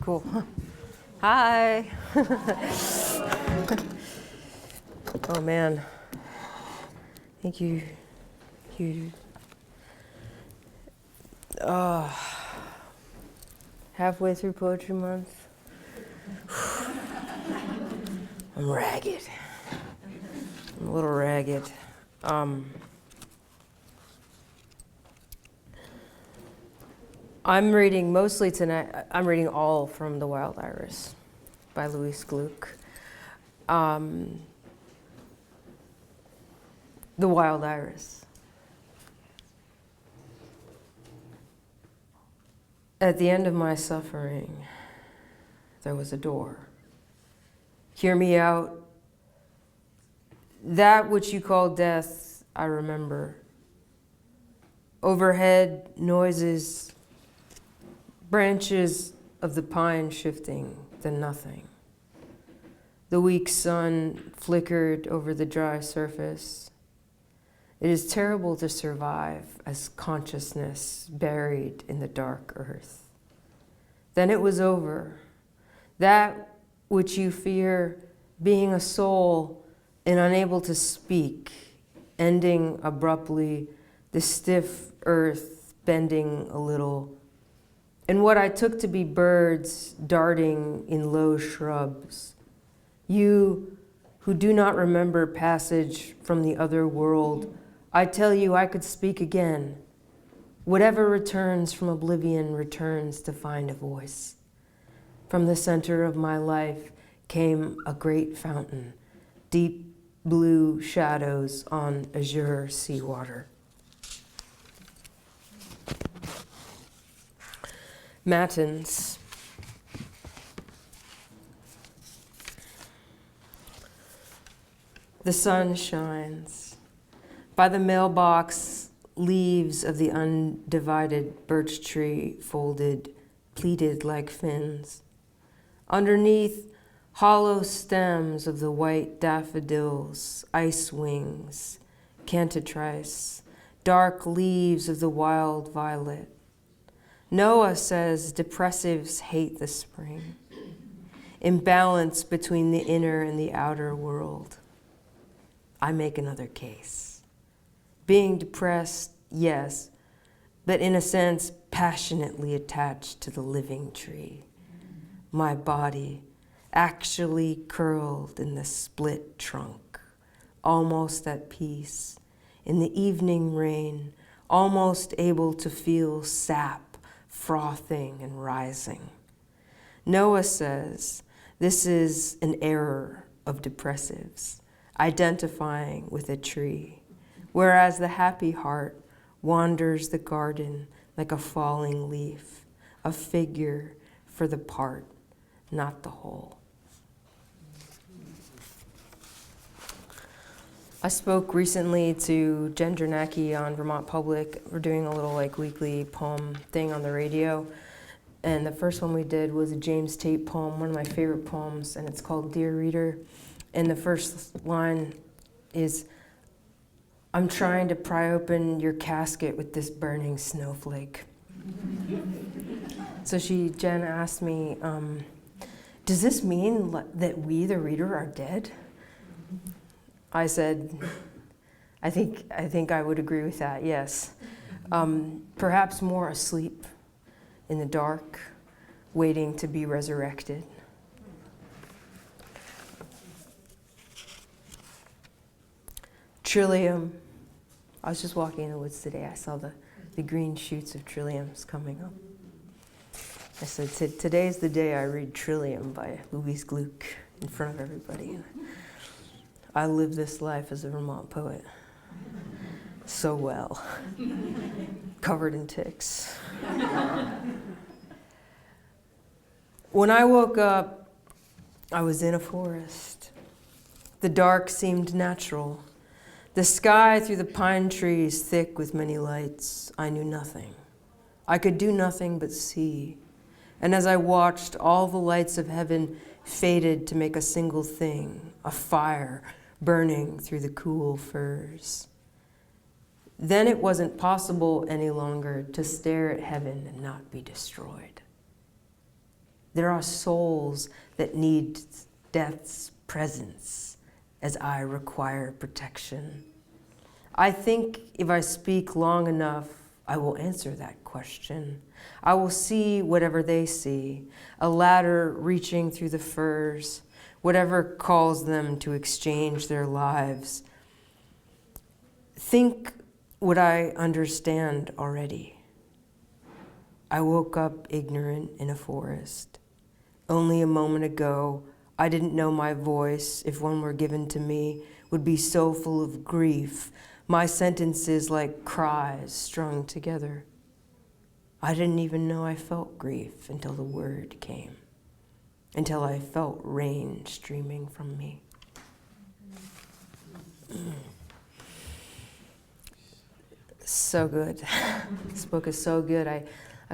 Cool. Hi. Oh man. Thank you. Halfway through Poetry Month. I'm ragged. I'm a little ragged. I'm reading mostly tonight, I'm reading all from The Wild Iris by Louise Glück. The Wild Iris. At the end of my suffering, there was a door. Hear me out. That which you call death, I remember. Overhead, noises, branches of the pine shifting, then nothing. The weak sun flickered over the dry surface. It is terrible to survive as consciousness buried in the dark earth. Then it was over. That which you fear, being a soul and unable to speak, ending abruptly, the stiff earth bending a little, and what I took to be birds darting in low shrubs. You who do not remember passage from the other world, I tell you I could speak again. Whatever returns from oblivion returns to find a voice. From the center of my life came a great fountain, deep blue shadows on azure seawater. Matins. The sun shines. By the mailbox, leaves of the undivided birch tree folded, pleated like fins. Underneath, hollow stems of the white daffodils, ice wings, cantatrice, dark leaves of the wild violet. Noah says depressives hate the spring. Imbalance between the inner and the outer world. I make another case. Being depressed, yes, but in a sense passionately attached to the living tree. My body actually curled in the split trunk, almost at peace, in the evening rain, almost able to feel sap frothing and rising. Noah says this is an error of depressives, identifying with a tree, whereas the happy heart wanders the garden like a falling leaf, a figure for the part, not the whole. I spoke recently to Jen Dranacki on Vermont Public. We're doing a little weekly poem thing on the radio. And the first one we did was a James Tate poem, one of my favorite poems, and it's called Dear Reader. And the first line is, I'm trying to pry open your casket with this burning snowflake. So Jen asked me, does this mean that we, the reader, are dead? I said, I think I would agree with that, yes. Perhaps more asleep in the dark, waiting to be resurrected. Trillium. I was just walking in the woods today. I saw the green shoots of trilliums coming up. I said, today's the day I read Trillium by Louise Glück in front of everybody. I live this life as a Vermont poet so well, covered in ticks. When I woke up, I was in a forest. The dark seemed natural. The sky through the pine trees thick with many lights. I knew nothing. I could do nothing but see. And as I watched, all the lights of heaven faded to make a single thing, a fire burning through the cool firs. Then it wasn't possible any longer to stare at heaven and not be destroyed. There are souls that need death's presence as I require protection. I think if I speak long enough, I will answer that question. I will see whatever they see, a ladder reaching through the firs, whatever calls them to exchange their lives. Think what I understand already. I woke up ignorant in a forest. Only a moment ago, I didn't know my voice, if one were given to me, would be so full of grief, my sentences like cries strung together. I didn't even know I felt grief until the word came, until I felt rain streaming from me. So good. This book is so good. I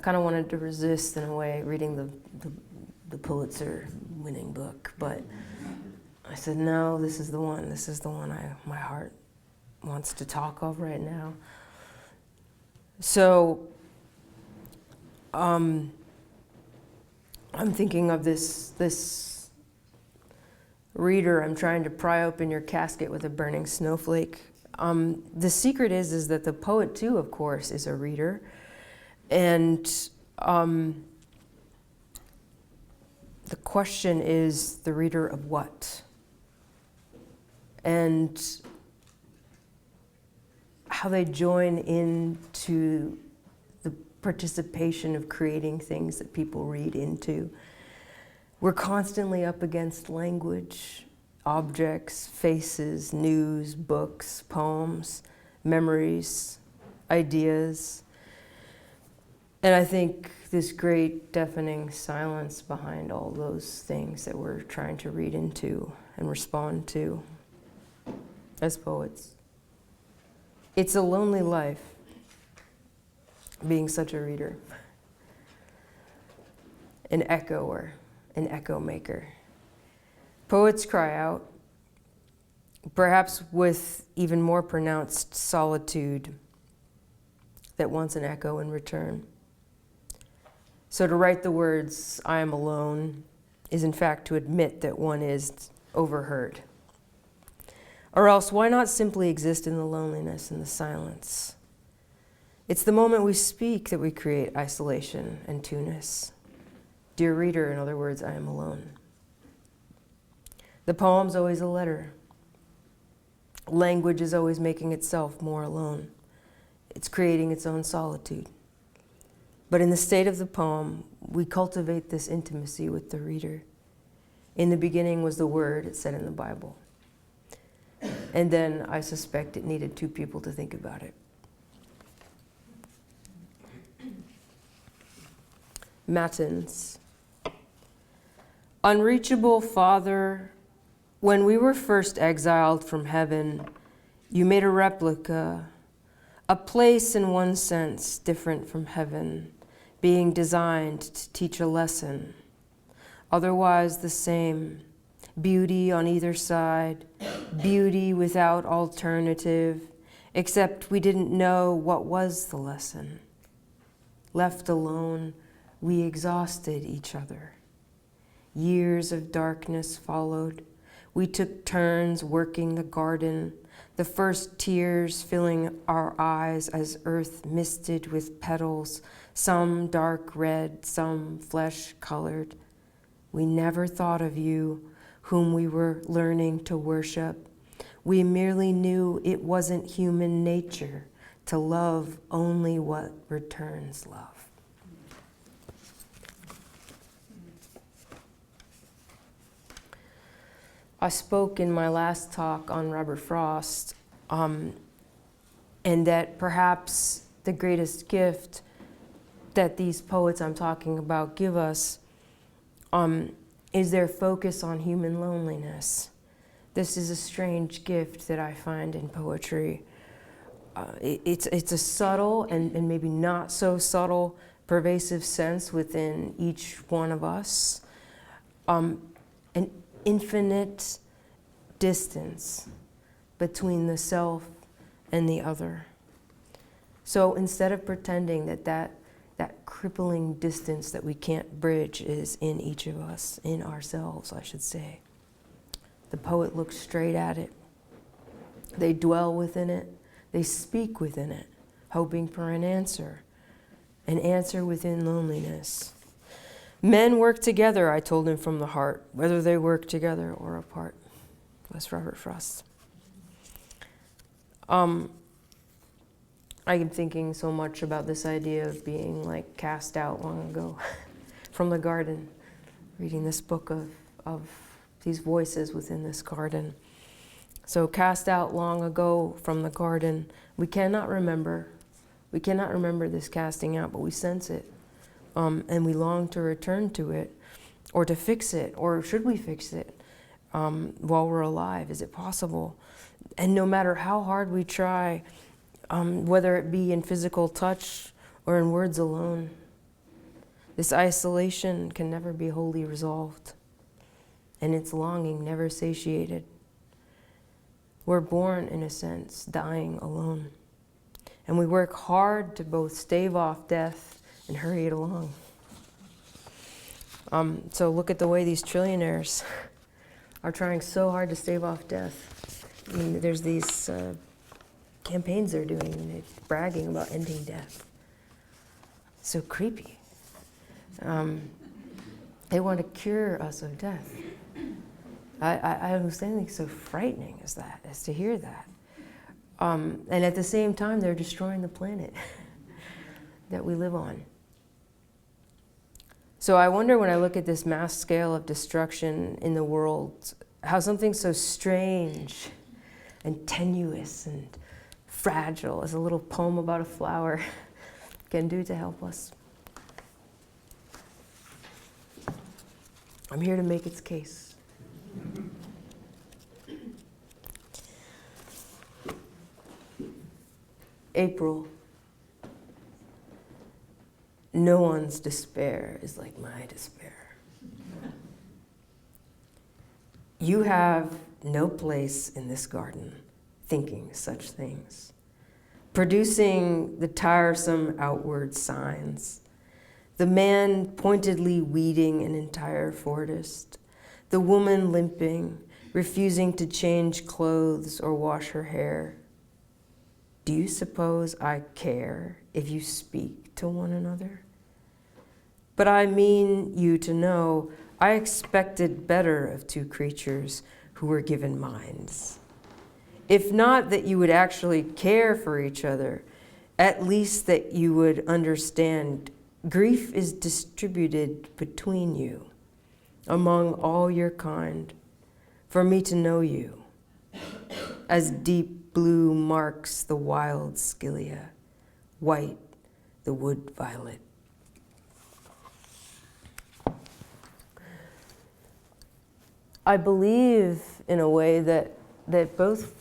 kind of wanted to resist, in a way, reading the Pulitzer-winning book, but I said, no, this is the one. This is the one my heart wants to talk of right now. So, I'm thinking of this reader. I'm trying to pry open your casket with a burning snowflake. The secret is that the poet, too, of course, is a reader. And the question is, the reader of what? And how they join into the participation of creating things that people read into. We're constantly up against language, objects, faces, news, books, poems, memories, ideas. And I think this great deafening silence behind all those things that we're trying to read into and respond to as poets. It's a lonely life, being such a reader, an echoer, an echo maker. Poets cry out, perhaps with even more pronounced solitude that wants an echo in return. So to write the words, I am alone, is in fact to admit that one is overheard. Or else, why not simply exist in the loneliness and the silence? It's the moment we speak that we create isolation and two-ness. Dear reader, in other words, I am alone. The poem's always a letter. Language is always making itself more alone. It's creating its own solitude. But in the state of the poem, we cultivate this intimacy with the reader. In the beginning was the Word, it said in the Bible. And then I suspect it needed two people to think about it. Matins. Unreachable Father, when we were first exiled from heaven, you made a replica, a place in one sense different from heaven, being designed to teach a lesson, otherwise the same, beauty on either side, beauty without alternative, except we didn't know what was the lesson. Left alone, we exhausted each other. Years of darkness followed. We took turns working the garden, the first tears filling our eyes as earth misted with petals, some dark red, some flesh-colored. We never thought of you, whom we were learning to worship. We merely knew it wasn't human nature to love only what returns love. I spoke in my last talk on Robert Frost, and that perhaps the greatest gift that these poets I'm talking about give us is their focus on human loneliness. This is a strange gift that I find in poetry. It's a subtle and maybe not so subtle, pervasive sense within each one of us. An infinite distance between the self and the other. So instead of pretending that that crippling distance that we can't bridge is in each of us, in ourselves, I should say. The poet looks straight at it. They dwell within it. They speak within it, hoping for an answer within loneliness. Men work together, I told him from the heart, whether they work together or apart. That's Robert Frost. I am thinking so much about this idea of being like cast out long ago from the garden, reading this book of these voices within this garden. So cast out long ago from the garden, we cannot remember this casting out, but we sense it. And we long to return to it, or to fix it, or should we fix it while we're alive? Is it possible? And no matter how hard we try, whether it be in physical touch or in words alone, this isolation can never be wholly resolved, and its longing never satiated. We're born, in a sense, dying alone, and we work hard to both stave off death and hurry it along. So look at the way these trillionaires are trying so hard to stave off death. I mean, there's these campaigns they're doing, and they're bragging about ending death. So creepy. They want to cure us of death. I understand anything so frightening as that, as to hear that. And at the same time, they're destroying the planet that we live on. So I wonder, when I look at this mass scale of destruction in the world, how something so strange and tenuous and fragile as a little poem about a flower can do to help us. I'm here to make its case. April. No one's despair is like my despair. You have no place in this garden thinking such things, producing the tiresome outward signs, the man pointedly weeding an entire forest, the woman limping, refusing to change clothes or wash her hair. Do you suppose I care if you speak to one another? But I mean you to know I expected better of two creatures who were given minds. If not that you would actually care for each other, at least that you would understand grief is distributed between you, among all your kind, for me to know you, as deep blue marks the wild scilia, white the wood violet. I believe, in a way, that both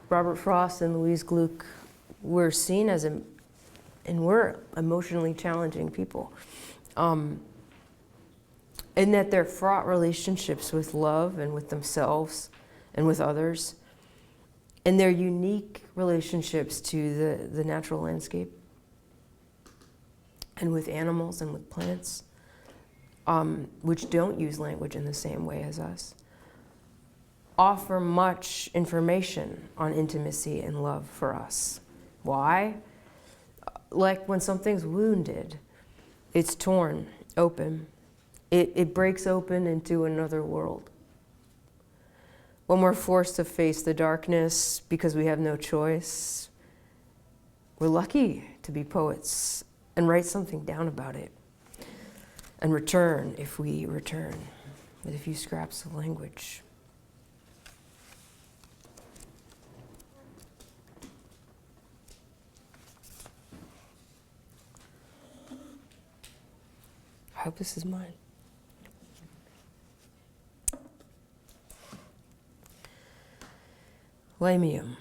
Robert Frost and Louise Glück were seen as, and were emotionally challenging people. And that their fraught relationships with love and with themselves and with others, and their unique relationships to the natural landscape and with animals and with plants, which don't use language in the same way as us, offer much information on intimacy and love for us. Why? Like when something's wounded, it's torn open. It breaks open into another world. When we're forced to face the darkness because we have no choice, we're lucky to be poets and write something down about it and return if we return with a few scraps of language. I hope this is mine. Lamium.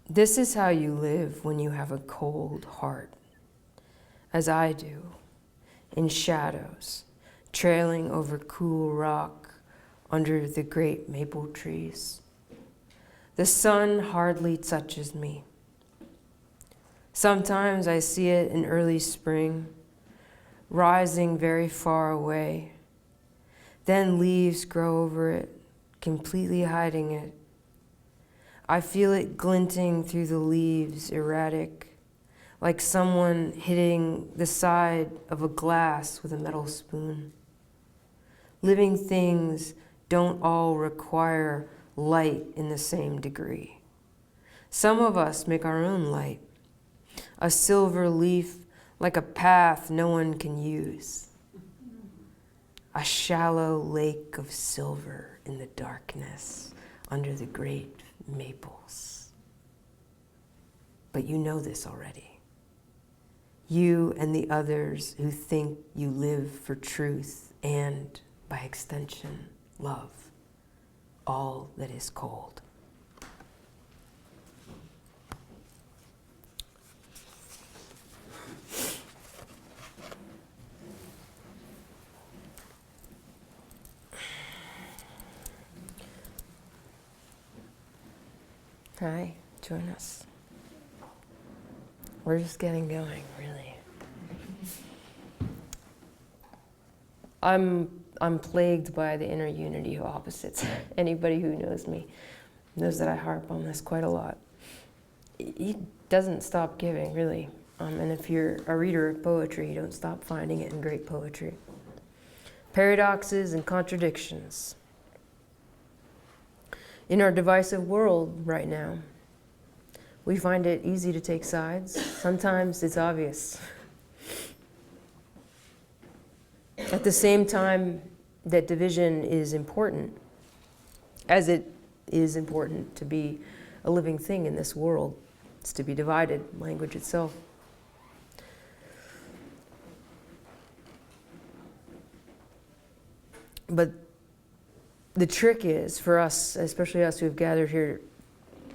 This is how you live when you have a cold heart, as I do, in shadows, trailing over cool rock under the great maple trees. The sun hardly touches me. Sometimes I see it in early spring, rising very far away. Then leaves grow over it, completely hiding it. I feel it glinting through the leaves, erratic, like someone hitting the side of a glass with a metal spoon. Living things don't all require light in the same degree. Some of us make our own light, a silver leaf like a path no one can use, a shallow lake of silver in the darkness under the great maples. But you know this already. You and the others who think you live for truth and, by extension, love, all that is cold. Hi, join us. We're just getting going, really. I'm plagued by the inner unity of opposites. Anybody who knows me knows that I harp on this quite a lot. He doesn't stop giving, really. And if you're a reader of poetry, you don't stop finding it in great poetry. Paradoxes and contradictions. In our divisive world right now, we find it easy to take sides. Sometimes it's obvious. At the same time that division is important, as it is important to be a living thing in this world, it's to be divided, language itself. But the trick is, for us, especially us who have gathered here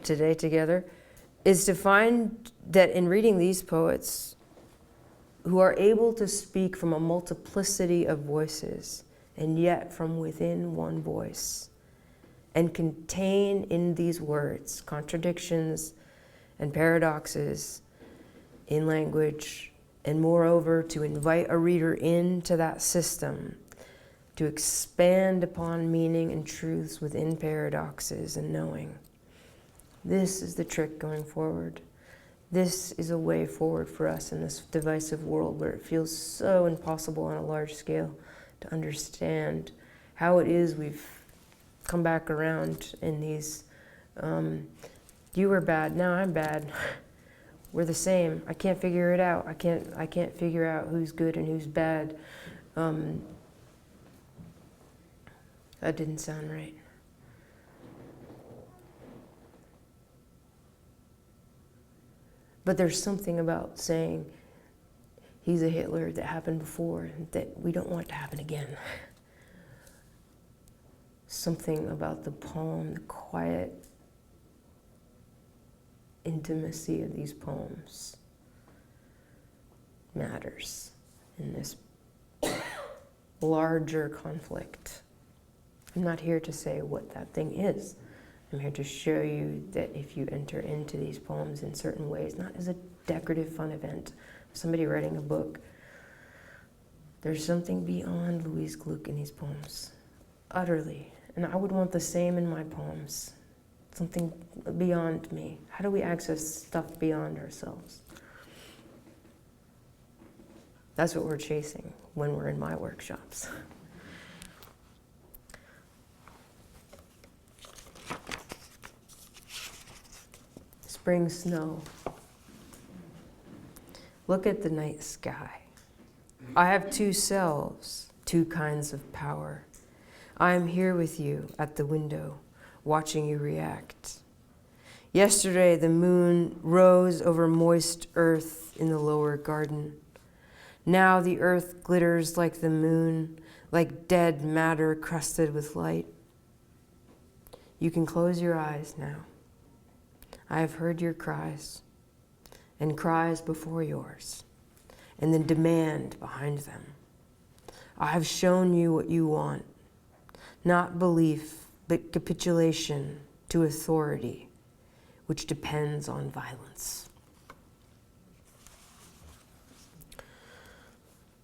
today together, is to find that in reading these poets who are able to speak from a multiplicity of voices and yet from within one voice, and contain in these words contradictions and paradoxes in language, and moreover to invite a reader into that system to expand upon meaning and truths within paradoxes and knowing. This is the trick going forward. This is a way forward for us in this divisive world where it feels so impossible on a large scale to understand how it is we've come back around in these, you were bad, now I'm bad. We're the same. I can't figure it out. I can't figure out who's good and who's bad. That didn't sound right. But there's something about saying he's a Hitler that happened before that we don't want to happen again. Something about the poem, the quiet intimacy of these poems matters in this larger conflict. I'm not here to say what that thing is. I'm here to show you that if you enter into these poems in certain ways, not as a decorative fun event, somebody writing a book, there's something beyond Louise Glück in these poems, utterly. And I would want the same in my poems, something beyond me. How do we access stuff beyond ourselves? That's what we're chasing when we're in my workshops. Spring snow. Look at the night sky. I have two selves, two kinds of power. I am here with you at the window, watching you react. Yesterday, the moon rose over moist earth in the lower garden. Now the earth glitters like the moon, like dead matter crusted with light. You can close your eyes now. I have heard your cries, and cries before yours, and the demand behind them. I have shown you what you want, not belief, but capitulation to authority, which depends on violence.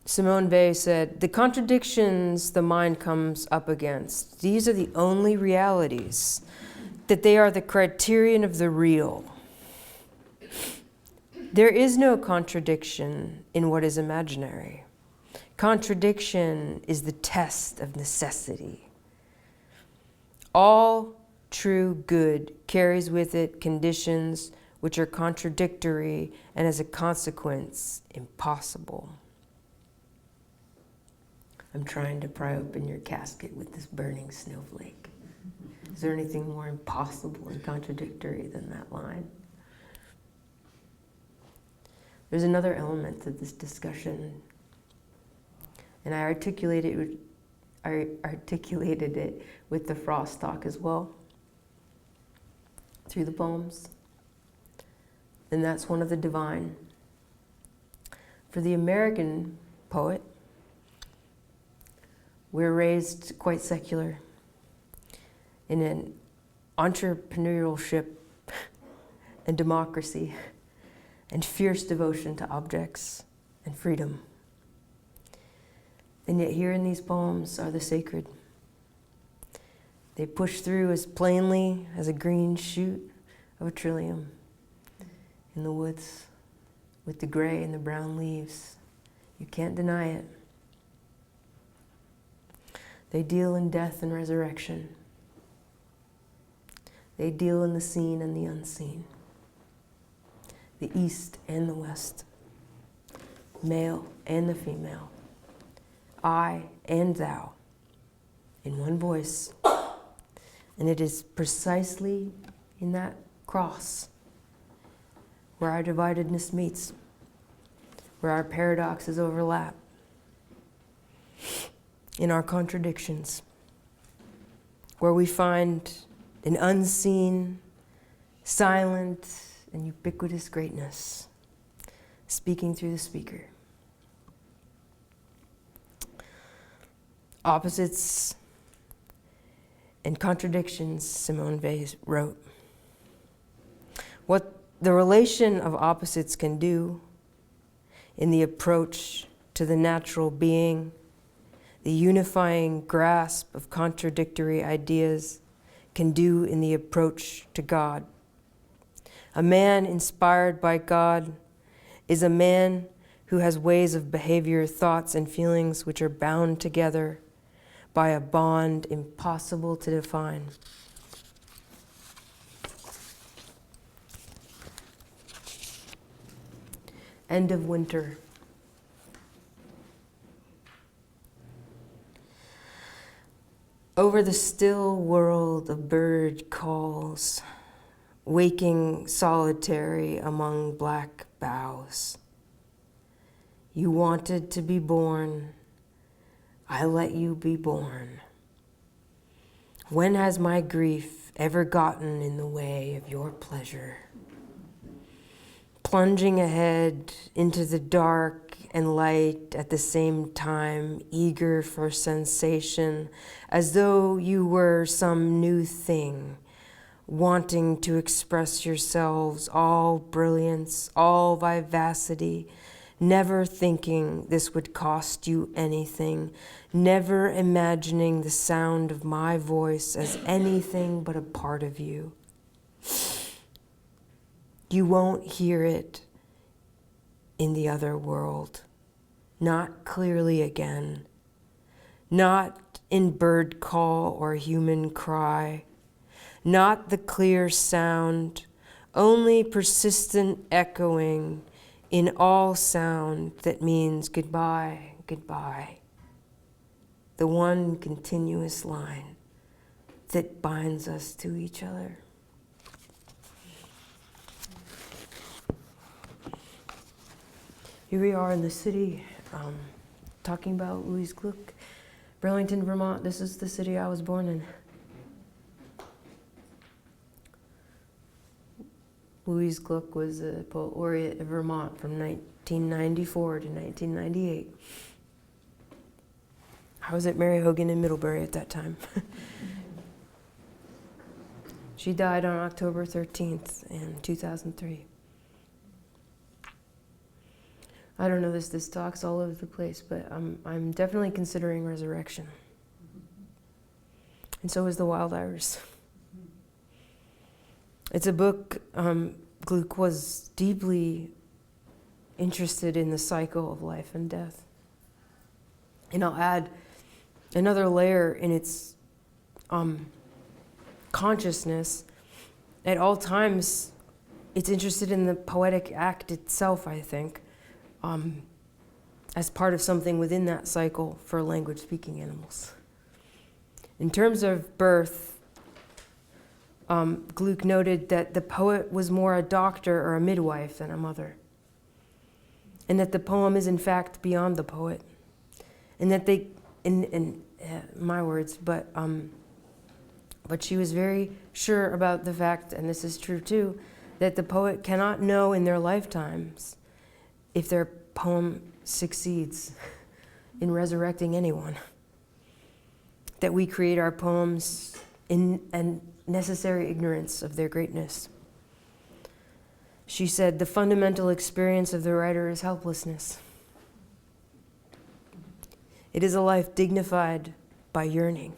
Simone Weil said, "The contradictions the mind comes up against, these are the only realities, that they are the criterion of the real. There is no contradiction in what is imaginary. Contradiction is the test of necessity. All true good carries with it conditions which are contradictory and as a consequence impossible." I'm trying to pry open your casket with this burning snowflake. Is there anything more impossible and contradictory than that line? There's another element to this discussion, and I articulated it with the frost talk as well, through the poems, and that's one of the divine. For the American poet, we're raised quite secular in an entrepreneurship and democracy and fierce devotion to objects and freedom. And yet here in these poems are the sacred. They push through as plainly as a green shoot of a trillium in the woods with the gray and the brown leaves. You can't deny it. They deal in death and resurrection. They deal in the seen and the unseen, the east and the west, male and the female, I and thou, in one voice. And it is precisely in that cross where our dividedness meets, where our paradoxes overlap, in our contradictions, where we find an unseen, silent, and ubiquitous greatness speaking through the speaker. Opposites and contradictions, Simone Weil wrote. What the relation of opposites can do in the approach to the natural being, the unifying grasp of contradictory ideas can do in the approach to God. A man inspired by God is a man who has ways of behavior, thoughts, and feelings which are bound together by a bond impossible to define. End of winter. Over the still world a bird calls, waking solitary among black boughs. You wanted to be born, I let you be born. When has my grief ever gotten in the way of your pleasure? Plunging ahead into the dark and light at the same time, eager for sensation, as though you were some new thing, wanting to express yourselves, all brilliance, all vivacity, never thinking this would cost you anything, never imagining the sound of my voice as anything but a part of you. You won't hear it in the other world, not clearly again, not in bird call or human cry, not the clear sound, only persistent echoing in all sound that means goodbye, goodbye. The one continuous line that binds us to each other. Here we are in the city, talking about Louise Glück, Burlington, Vermont. This is the city I was born in. Louise Glück was a Poet Laureate of Vermont from 1994 to 1998. I was at Mary Hogan in Middlebury at that time. She died on October 13th in 2003. I don't know, this talk's all over the place, but I'm definitely considering resurrection. And so is The Wild Iris. It's a book, Glück was deeply interested in the cycle of life and death. And I'll add another layer in its consciousness. At all times, it's interested in the poetic act itself, I think, as part of something within that cycle for language-speaking animals. In terms of birth, Glück noted that the poet was more a doctor or a midwife than a mother, and that the poem is in fact beyond the poet, and that they, in my words, but she was very sure about the fact, and this is true too, that the poet cannot know in their lifetimes if their poem succeeds in resurrecting anyone. That we create our poems in a necessary ignorance of their greatness. She said, the fundamental experience of the writer is helplessness. It is a life dignified by yearning,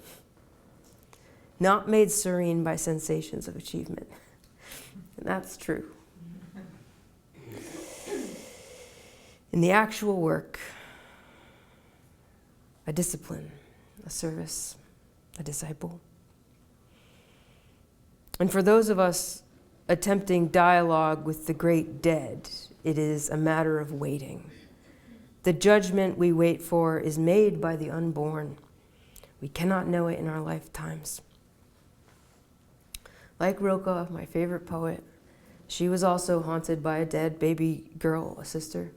not made serene by sensations of achievement. And that's true. In the actual work, a discipline, a service, a disciple. And for those of us attempting dialogue with the great dead, it is a matter of waiting. The judgment we wait for is made by the unborn. We cannot know it in our lifetimes. Like Rilke, my favorite poet, she was also haunted by a dead baby girl, a sister.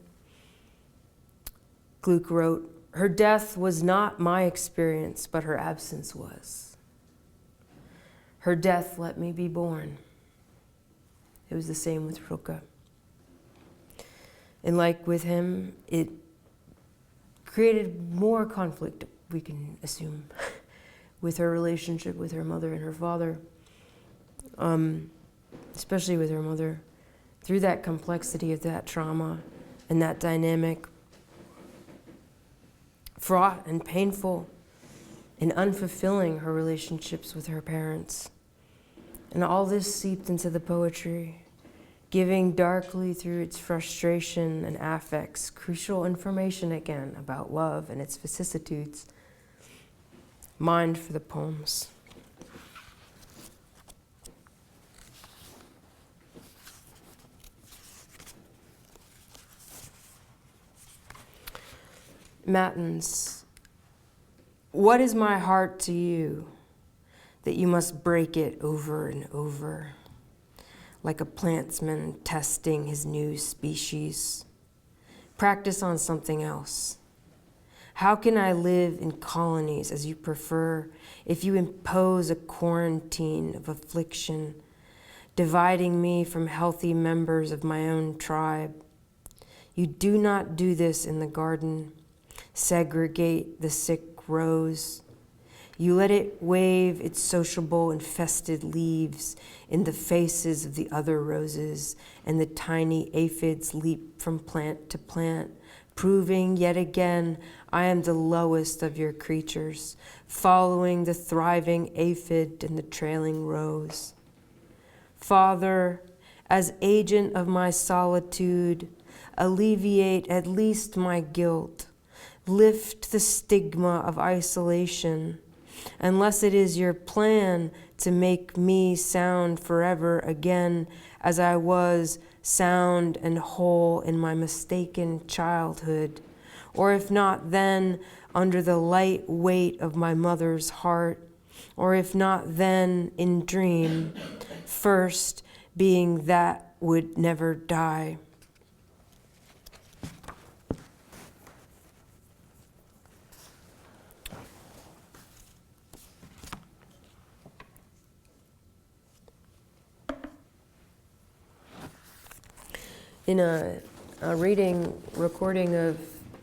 Glück wrote, her death was not my experience, but her absence was. Her death let me be born. It was the same with Rilke. And like with him, it created more conflict, we can assume, with her relationship with her mother and her father, especially with her mother, through that complexity of that trauma and that dynamic, fraught and painful and unfulfilling her relationships with her parents. And all this seeped into the poetry, giving darkly through its frustration and affects crucial information again about love and its vicissitudes, mined for the poems. Matins, what is my heart to you, that you must break it over and over, like a plantsman testing his new species? Practice on something else. How can I live in colonies as you prefer if you impose a quarantine of affliction, dividing me from healthy members of my own tribe? You do not do this in the garden. Segregate the sick rose. You let it wave its sociable infested leaves in the faces of the other roses, and the tiny aphids leap from plant to plant, proving yet again I am the lowest of your creatures, following the thriving aphid and the trailing rose. Father, as agent of my solitude, alleviate at least my guilt. Lift the stigma of isolation, unless it is your plan to make me sound forever again as I was sound and whole in my mistaken childhood, or if not then, under the light weight of my mother's heart, or if not then, in dream, first being that would never die. In a recording of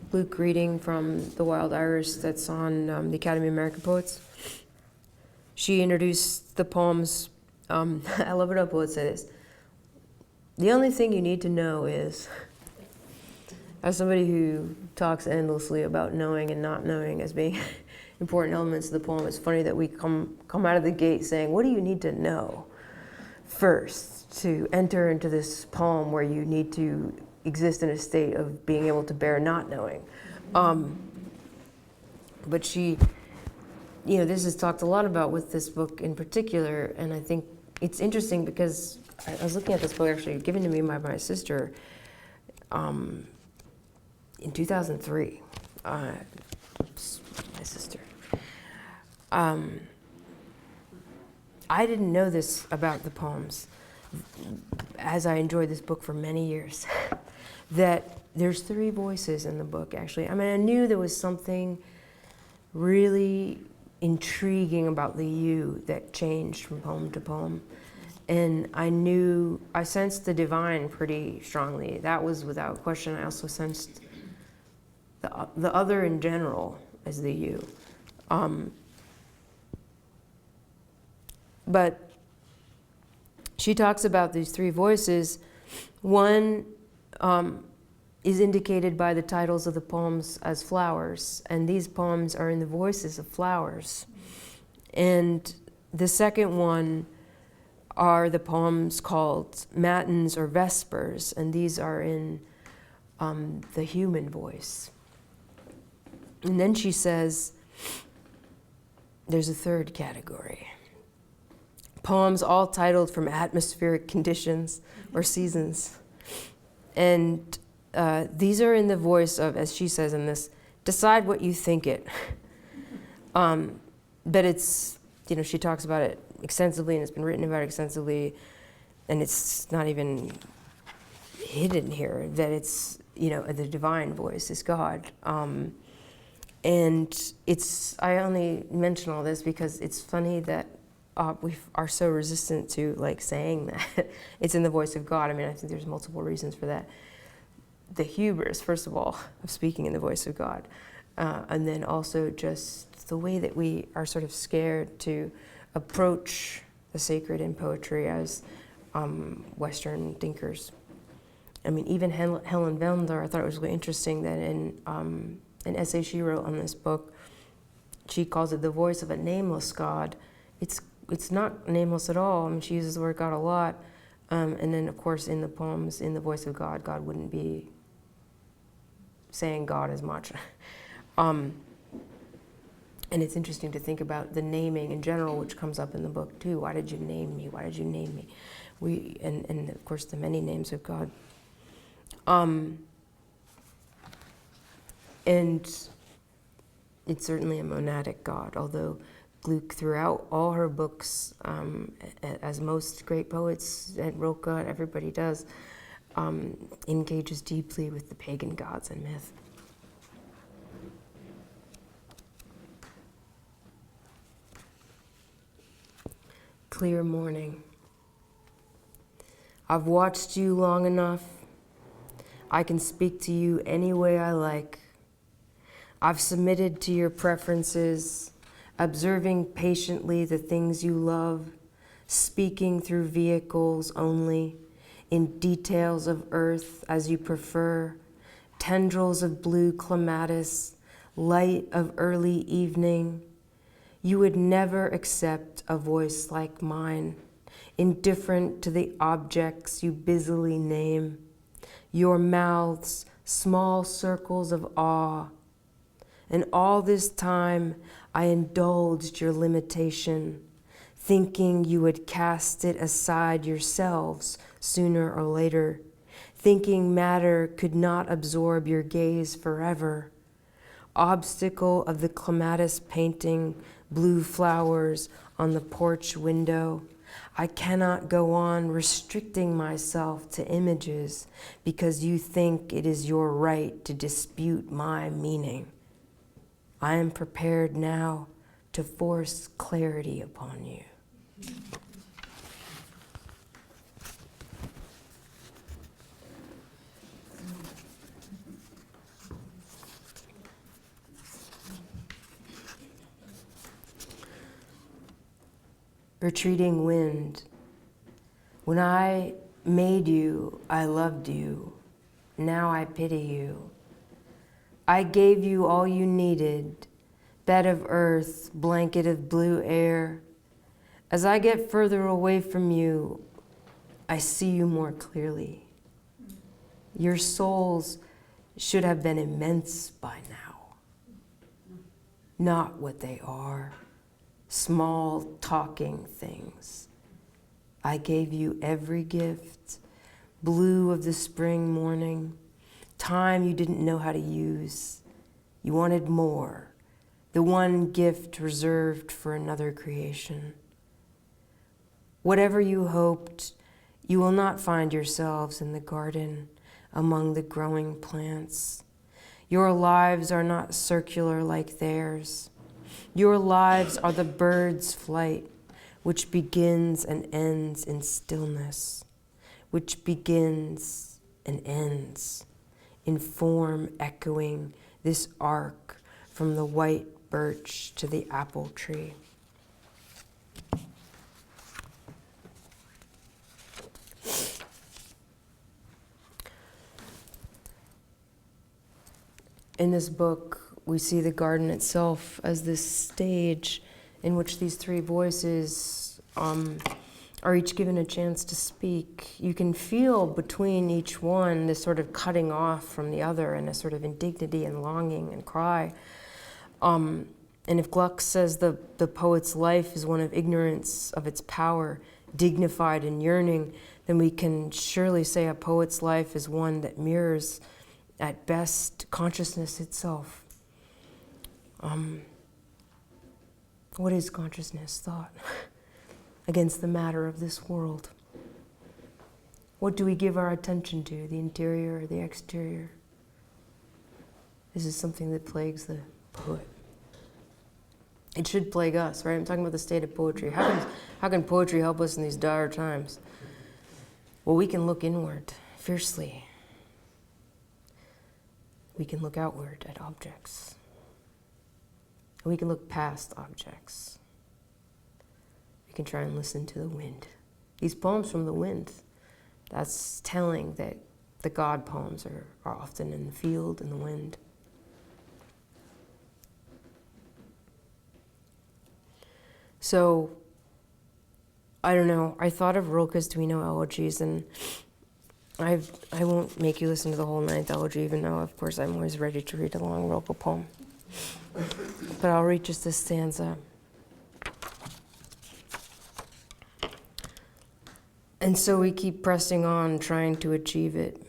Glück reading from The Wild Iris that's on the Academy of American Poets, she introduced the poems. I love it how poets say this. The only thing you need to know is As somebody who talks endlessly about knowing and not knowing as being important elements of the poem, it's funny that we come out of the gate saying, what do you need to know first to enter into this poem where you need to exist in a state of being able to bear not knowing? But she, this is talked a lot about with this book in particular, and I think it's interesting because I was looking at this book actually given to me by my sister in 2003. Oops, my sister. I didn't know this about the poems as I enjoyed this book for many years, that there's 3 voices in the book, actually. I mean, I knew there was something really intriguing about the you that changed from poem to poem. And I sensed the divine pretty strongly. That was without question. I also sensed the other in general as the you. But she talks about these 3 voices. One is indicated by the titles of the poems as flowers, and these poems are in the voices of flowers. And the second one are the poems called Matins or Vespers, and these are in the human voice. And then she says, there's a third category. Poems all titled from atmospheric conditions or seasons. And these are in the voice of, as she says in this, decide what you think it. But it's, she talks about it extensively, and it's been written about extensively, and it's not even hidden here that it's, the divine voice is God. And I only mention all this because it's funny that we are so resistant to saying that it's in the voice of God. I mean, I think there's multiple reasons for that. The hubris, first of all, of speaking in the voice of God, and then also just the way that we are sort of scared to approach the sacred in poetry as Western thinkers. I mean, even Helen Wendler, I thought it was really interesting that in an essay she wrote on this book, she calls it the voice of a nameless God. It's not nameless at all. I mean, she uses the word God a lot. And then, of course, in the poems, in the voice of God, God wouldn't be saying God as much. And it's interesting to think about the naming in general, which comes up in the book too. Why did you name me? Why did you name me? And of course, the many names of God. And it's certainly a monadic God, although Glück, throughout all her books, as most great poets, and Rilke, everybody does, engages deeply with the pagan gods and myth. Clear morning. I've watched you long enough. I can speak to you any way I like. I've submitted to your preferences, observing patiently the things you love, speaking through vehicles only, in details of earth as you prefer, tendrils of blue clematis, light of early evening. You would never accept a voice like mine, indifferent to the objects you busily name. Your mouths, small circles of awe. And all this time, I indulged your limitation, thinking you would cast it aside yourselves sooner or later, thinking matter could not absorb your gaze forever. Obstacle of the clematis painting, blue flowers on the porch window. I cannot go on restricting myself to images because you think it is your right to dispute my meaning. I am prepared now to force clarity upon you. Retreating wind. When I made you, I loved you. Now I pity you. I gave you all you needed, bed of earth, blanket of blue air. As I get further away from you, I see you more clearly. Your souls should have been immense by now. Not what they are, small talking things. I gave you every gift, blue of the spring morning, time you didn't know how to use. You wanted more, the one gift reserved for another creation. Whatever you hoped, you will not find yourselves in the garden among the growing plants. Your lives are not circular like theirs. Your lives are the bird's flight, which begins and ends in stillness, which begins and ends in form echoing this arc from the white birch to the apple tree. In this book, we see the garden itself as this stage in which these three voices are each given a chance to speak. You can feel between each one this sort of cutting off from the other and a sort of indignity and longing and cry. And if Gluck says the poet's life is one of ignorance of its power, dignified and yearning, then we can surely say a poet's life is one that mirrors, at best, consciousness itself. What is consciousness? Thought against the matter of this world. What do we give our attention to, the interior or the exterior? This is something that plagues the poet. It should plague us, right? I'm talking about the state of poetry. How can poetry help us in these dire times? Well, we can look inward fiercely. We can look outward at objects. And we can look past objects. We can try and listen to the wind. These poems from the wind, that's telling that the God poems are often in the field, in the wind. So, I don't know, I thought of Rilke's Do We Know Elegies, and I won't make you listen to the whole ninth elegy, even though, of course, I'm always ready to read a long Rilke poem. But I'll read just this stanza. And so we keep pressing on, trying to achieve it,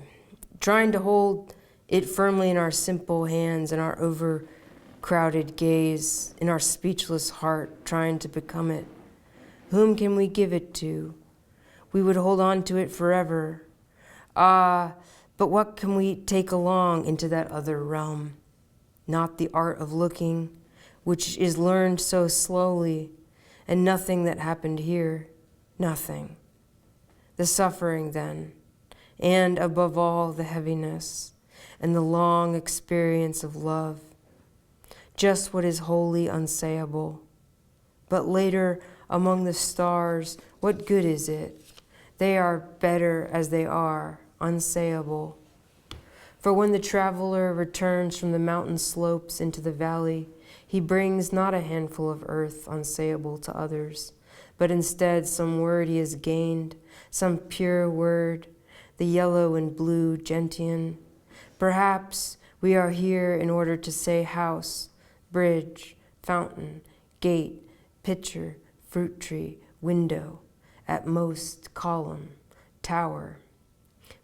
trying to hold it firmly in our simple hands, in our overcrowded gaze, in our speechless heart, trying to become it. Whom can we give it to? We would hold on to it forever. Ah, but what can we take along into that other realm? Not the art of looking, which is learned so slowly, and nothing that happened here, nothing. The suffering then, and above all the heaviness, and the long experience of love. Just what is wholly unsayable. But later, among the stars, what good is it? They are better as they are, unsayable. For when the traveler returns from the mountain slopes into the valley, he brings not a handful of earth unsayable to others, but instead some word he has gained, some pure word, the yellow and blue gentian. Perhaps we are here in order to say house, bridge, fountain, gate, pitcher, fruit tree, window, at most column, tower.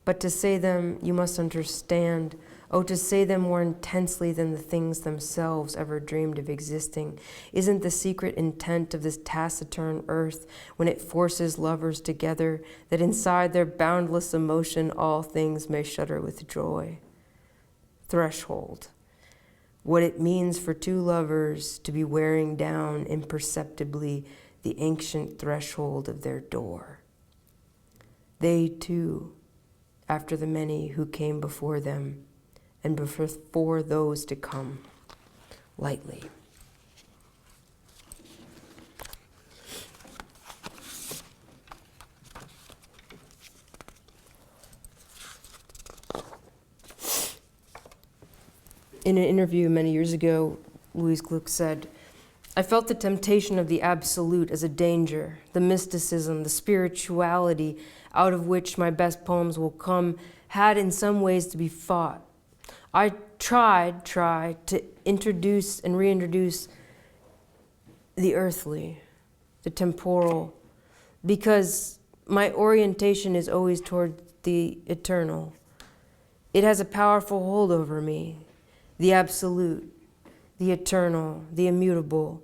But to say them, you must understand, oh, to say them more intensely than the things themselves ever dreamed of existing, isn't the secret intent of this taciturn earth when it forces lovers together, that inside their boundless emotion all things may shudder with joy? Threshold. What it means for two lovers to be wearing down imperceptibly the ancient threshold of their door. They too, after the many who came before them, and before those to come, lightly. In an interview many years ago, Louise Glück said, "I felt the temptation of the absolute as a danger, the mysticism, the spirituality out of which my best poems will come had in some ways to be fought. I tried to introduce and reintroduce the earthly, the temporal, because my orientation is always toward the eternal. It has a powerful hold over me, the absolute, the eternal, the immutable,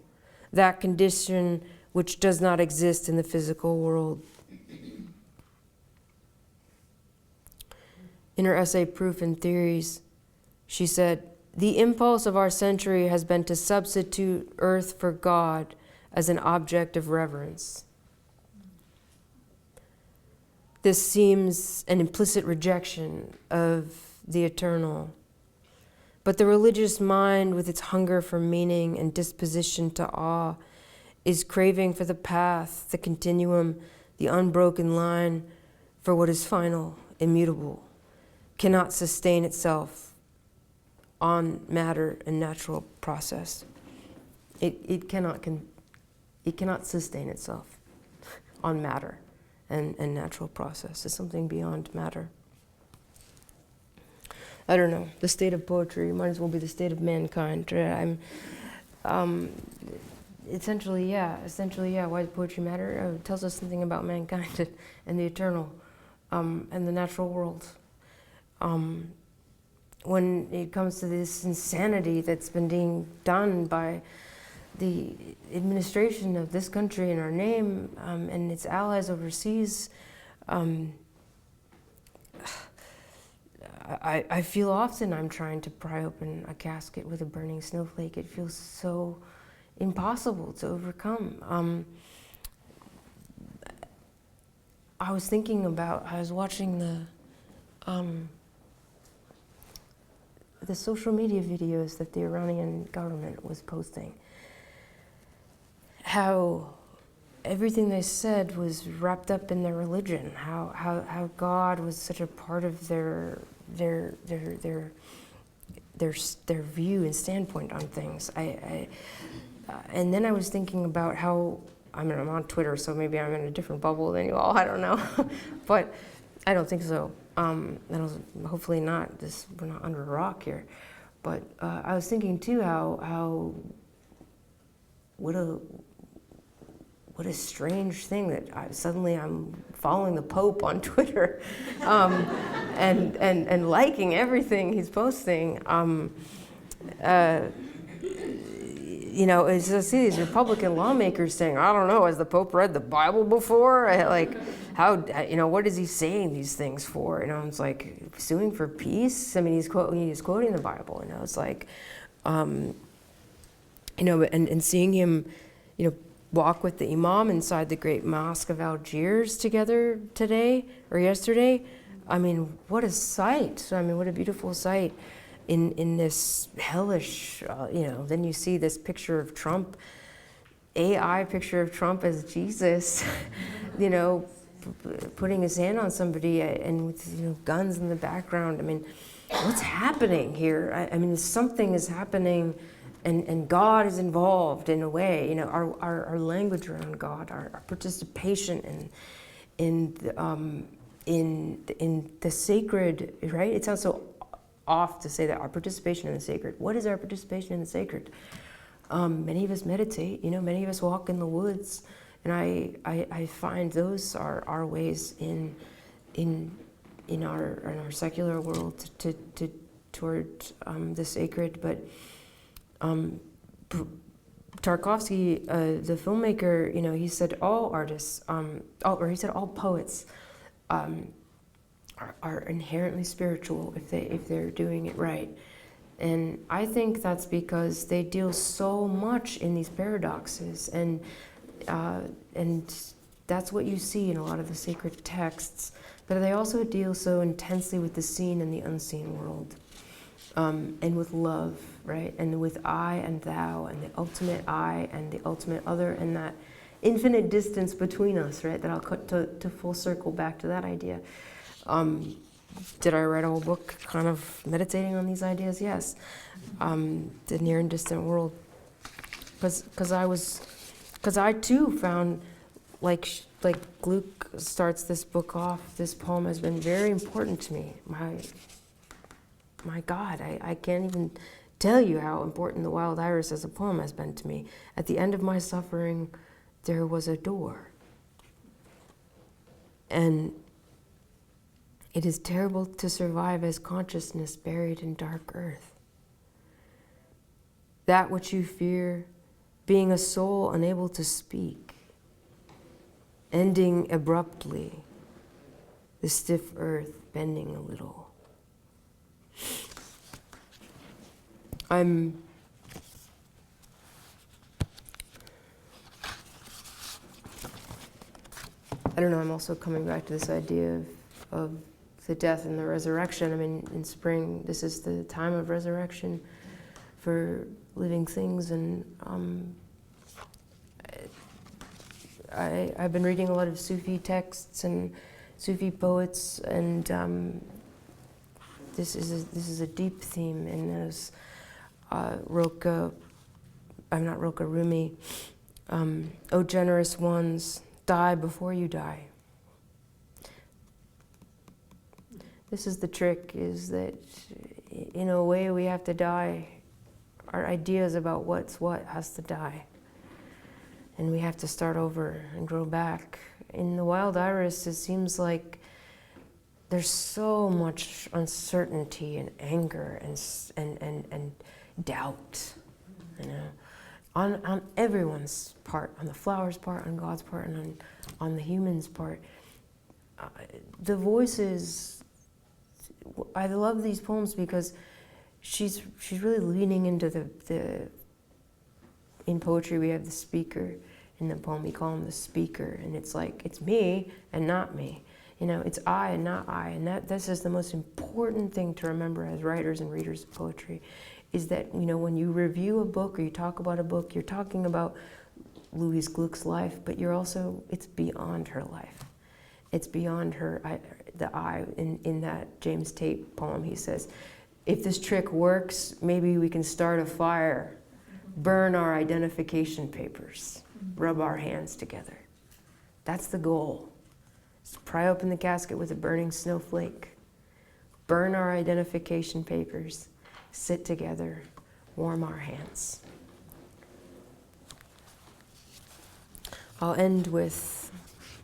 that condition which does not exist in the physical world." In her essay, Proof and Theories, she said, "The impulse of our century has been to substitute earth for God as an object of reverence. This seems an implicit rejection of the eternal. But the religious mind, with its hunger for meaning and disposition to awe, is craving for the path, the continuum, the unbroken line for what is final, immutable, cannot sustain itself on matter and natural process." It cannot sustain itself on matter and natural process. It's something beyond matter. I don't know. The state of poetry might as well be the state of mankind. Essentially, yeah. Why does poetry matter? It tells us something about mankind and the eternal, and the natural world. When it comes to this insanity that's been being done by the administration of this country in our name, and its allies overseas, I feel often I'm trying to pry open a casket with a burning snowflake. It feels so impossible to overcome. I was watching the social media videos that the Iranian government was posting. How everything they said was wrapped up in their religion. How God was such a part of their view and standpoint on things. And then I was thinking about how, I'm on Twitter, so maybe I'm in a different bubble than you all, I don't know. But I don't think so. Hopefully not. We're not under a rock here. But I was thinking too how what a strange thing that suddenly I'm following the Pope on Twitter, and liking everything he's posting. I see these Republican lawmakers saying, "I don't know, has the Pope read the Bible before?" What is he saying these things for? It's like, suing for peace? I mean, he's quoting the Bible, it's like, and seeing him, walk with the Imam inside the Great Mosque of Algiers together today or yesterday. I mean, what a sight. What a beautiful sight in this hellish, then you see this picture of Trump, AI picture of Trump as Jesus, putting his hand on somebody and with, guns in the background. What's happening here? Something is happening. And God is involved in a way, our language around God, our participation in the sacred, right? It sounds so off to say that, our participation in the sacred. What is our participation in the sacred? Many of us meditate, many of us walk in the woods, and I find those are our ways in our secular world toward the sacred, but. Tarkovsky, the filmmaker, he said all artists, he said all poets are inherently spiritual if they're doing it right. And I think that's because they deal so much in these paradoxes, and that's what you see in a lot of the sacred texts. But they also deal so intensely with the seen and the unseen world. And with love, right? And with I and thou, and the ultimate I and the ultimate other, and that infinite distance between us, right? That I'll cut to full circle back to that idea. Did I write a whole book kind of meditating on these ideas? Yes. The near and distant world. Because I too found, like Glück starts this book off, this poem has been very important to me. My God, I can't even tell you how important The Wild Iris as a poem has been to me. At the end of my suffering, there was a door. And it is terrible to survive as consciousness buried in dark earth. That which you fear, being a soul unable to speak, ending abruptly, the stiff earth bending a little. I don't know, I'm also coming back to this idea of the death and the resurrection. I mean, in spring, this is the time of resurrection for living things, and I've been reading a lot of Sufi texts and Sufi poets, and this is a deep theme in those Rumi. O generous ones, die before you die. This is the trick, is that in a way we have to die. Our ideas about what's what has to die. And we have to start over and grow back. In The Wild Iris, it seems like there's so much uncertainty and anger and doubt, you know, on everyone's part, on the flower's part, on God's part, and on the human's part. The voices, I love these poems because she's really leaning into the in poetry we have the speaker. In the poem we call him the speaker, and it's like, it's me and not me. You know, it's I and not I, and this is the most important thing to remember as writers and readers of poetry, is that, you know, when you review a book or you talk about a book, you're talking about Louise Glück's life, but you're also, it's beyond her life. It's beyond her, the I. In that James Tate poem, he says, if this trick works, maybe we can start a fire, burn our identification papers, rub our hands together. That's the goal. Just pry open the casket with a burning snowflake, burn our identification papers, sit together, warm our hands. I'll end with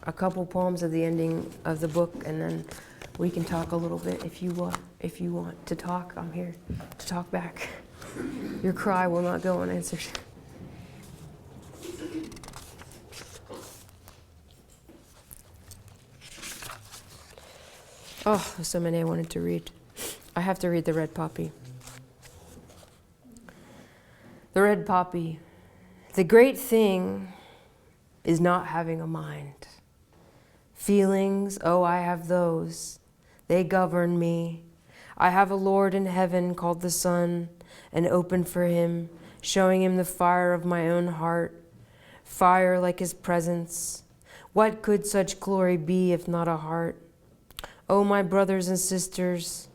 a couple poems of the ending of the book, and then we can talk a little bit if you want to talk. I'm here to talk back. Your cry will not go unanswered. Oh, there's so many I wanted to read. I have to read The Red Poppy. The Red Poppy. The great thing is not having a mind. Feelings, oh, I have those. They govern me. I have a Lord in heaven called the sun, and open for him, showing him the fire of my own heart, fire like his presence. What could such glory be if not a heart? Oh, my brothers and sisters,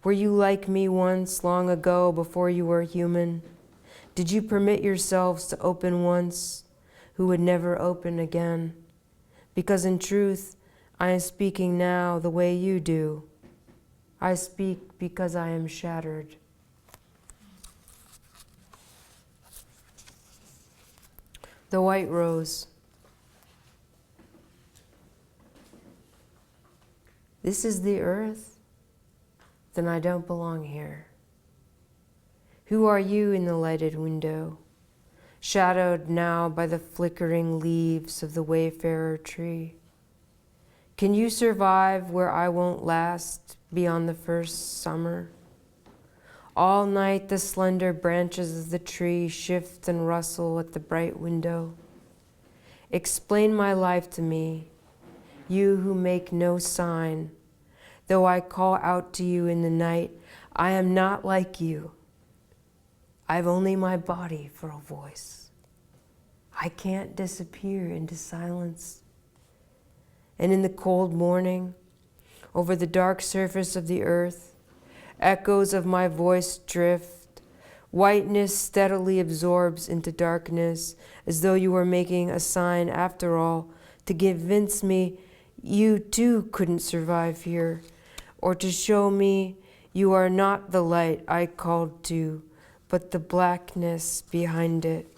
were you like me once, long ago, before you were human? Did you permit yourselves to open once, who would never open again? Because in truth, I am speaking now the way you do. I speak because I am shattered. The White Rose. This is the earth? Then I don't belong here. Who are you in the lighted window, shadowed now by the flickering leaves of the wayfarer tree? Can you survive where I won't last beyond the first summer? All night the slender branches of the tree shift and rustle at the bright window. Explain my life to me, you who make no sign. Though I call out to you in the night, I am not like you. I've only my body for a voice. I can't disappear into silence. And in the cold morning, over the dark surface of the earth. Echoes of my voice drift. Whiteness steadily absorbs into darkness, as though you were making a sign after all, to convince me you too couldn't survive here, or to show me you are not the light I called to, but the blackness behind it.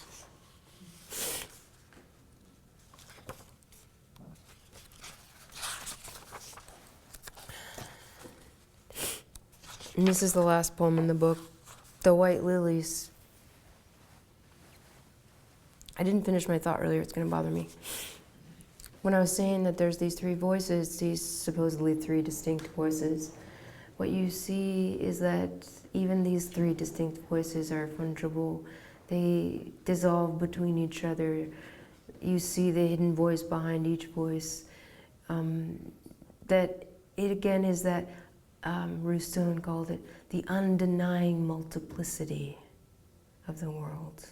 And this is the last poem in the book, The White Lilies. I didn't finish my thought earlier, it's going to bother me. When I was saying that there's these three voices, these supposedly three distinct voices, what you see is that even these three distinct voices are fungible. They dissolve between each other. You see the hidden voice behind each voice. That it again is that Ruth Stone called it the undenying multiplicity of the world.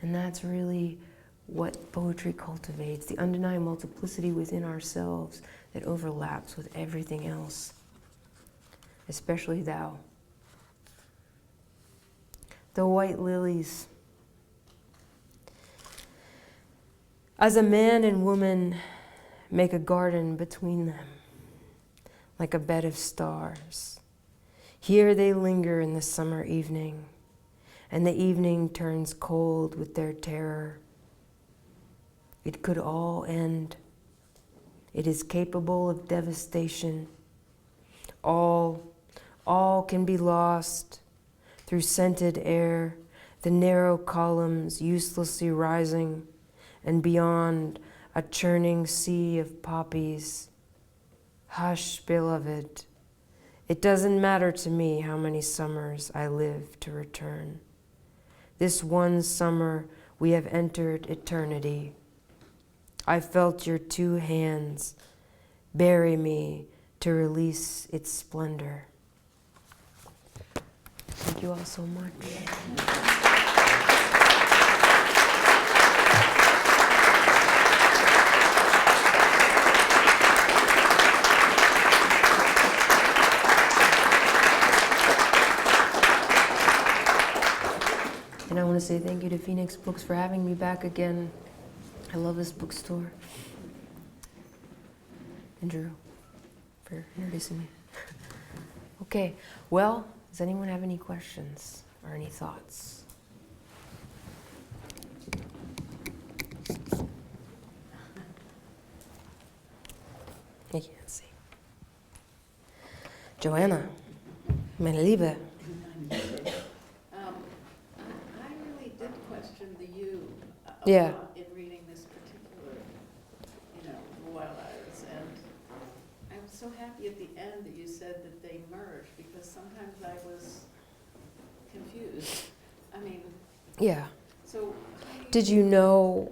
And that's really what poetry cultivates, the undenying multiplicity within ourselves that overlaps with everything else, especially thou. The white lilies. As a man and woman make a garden between them, like a bed of stars. Here they linger in the summer evening, and the evening turns cold with their terror. It could all end. It is capable of devastation. All can be lost through scented air, the narrow columns uselessly rising, and beyond a churning sea of poppies. Hush, beloved. It doesn't matter to me how many summers I live to return. This one summer we have entered eternity. I felt your two hands bury me to release its splendor. Thank you all so much. And I want to say thank you to Phoenix Books for having me back again. I love this bookstore. And Drew for introducing me. Okay, well, does anyone have any questions or any thoughts? I can't see. Joanna, meine Liebe. Yeah. In reading this particular, Wild Iris, and I'm so happy at the end that you said that they merged, because sometimes I was confused. I mean, yeah. So did you know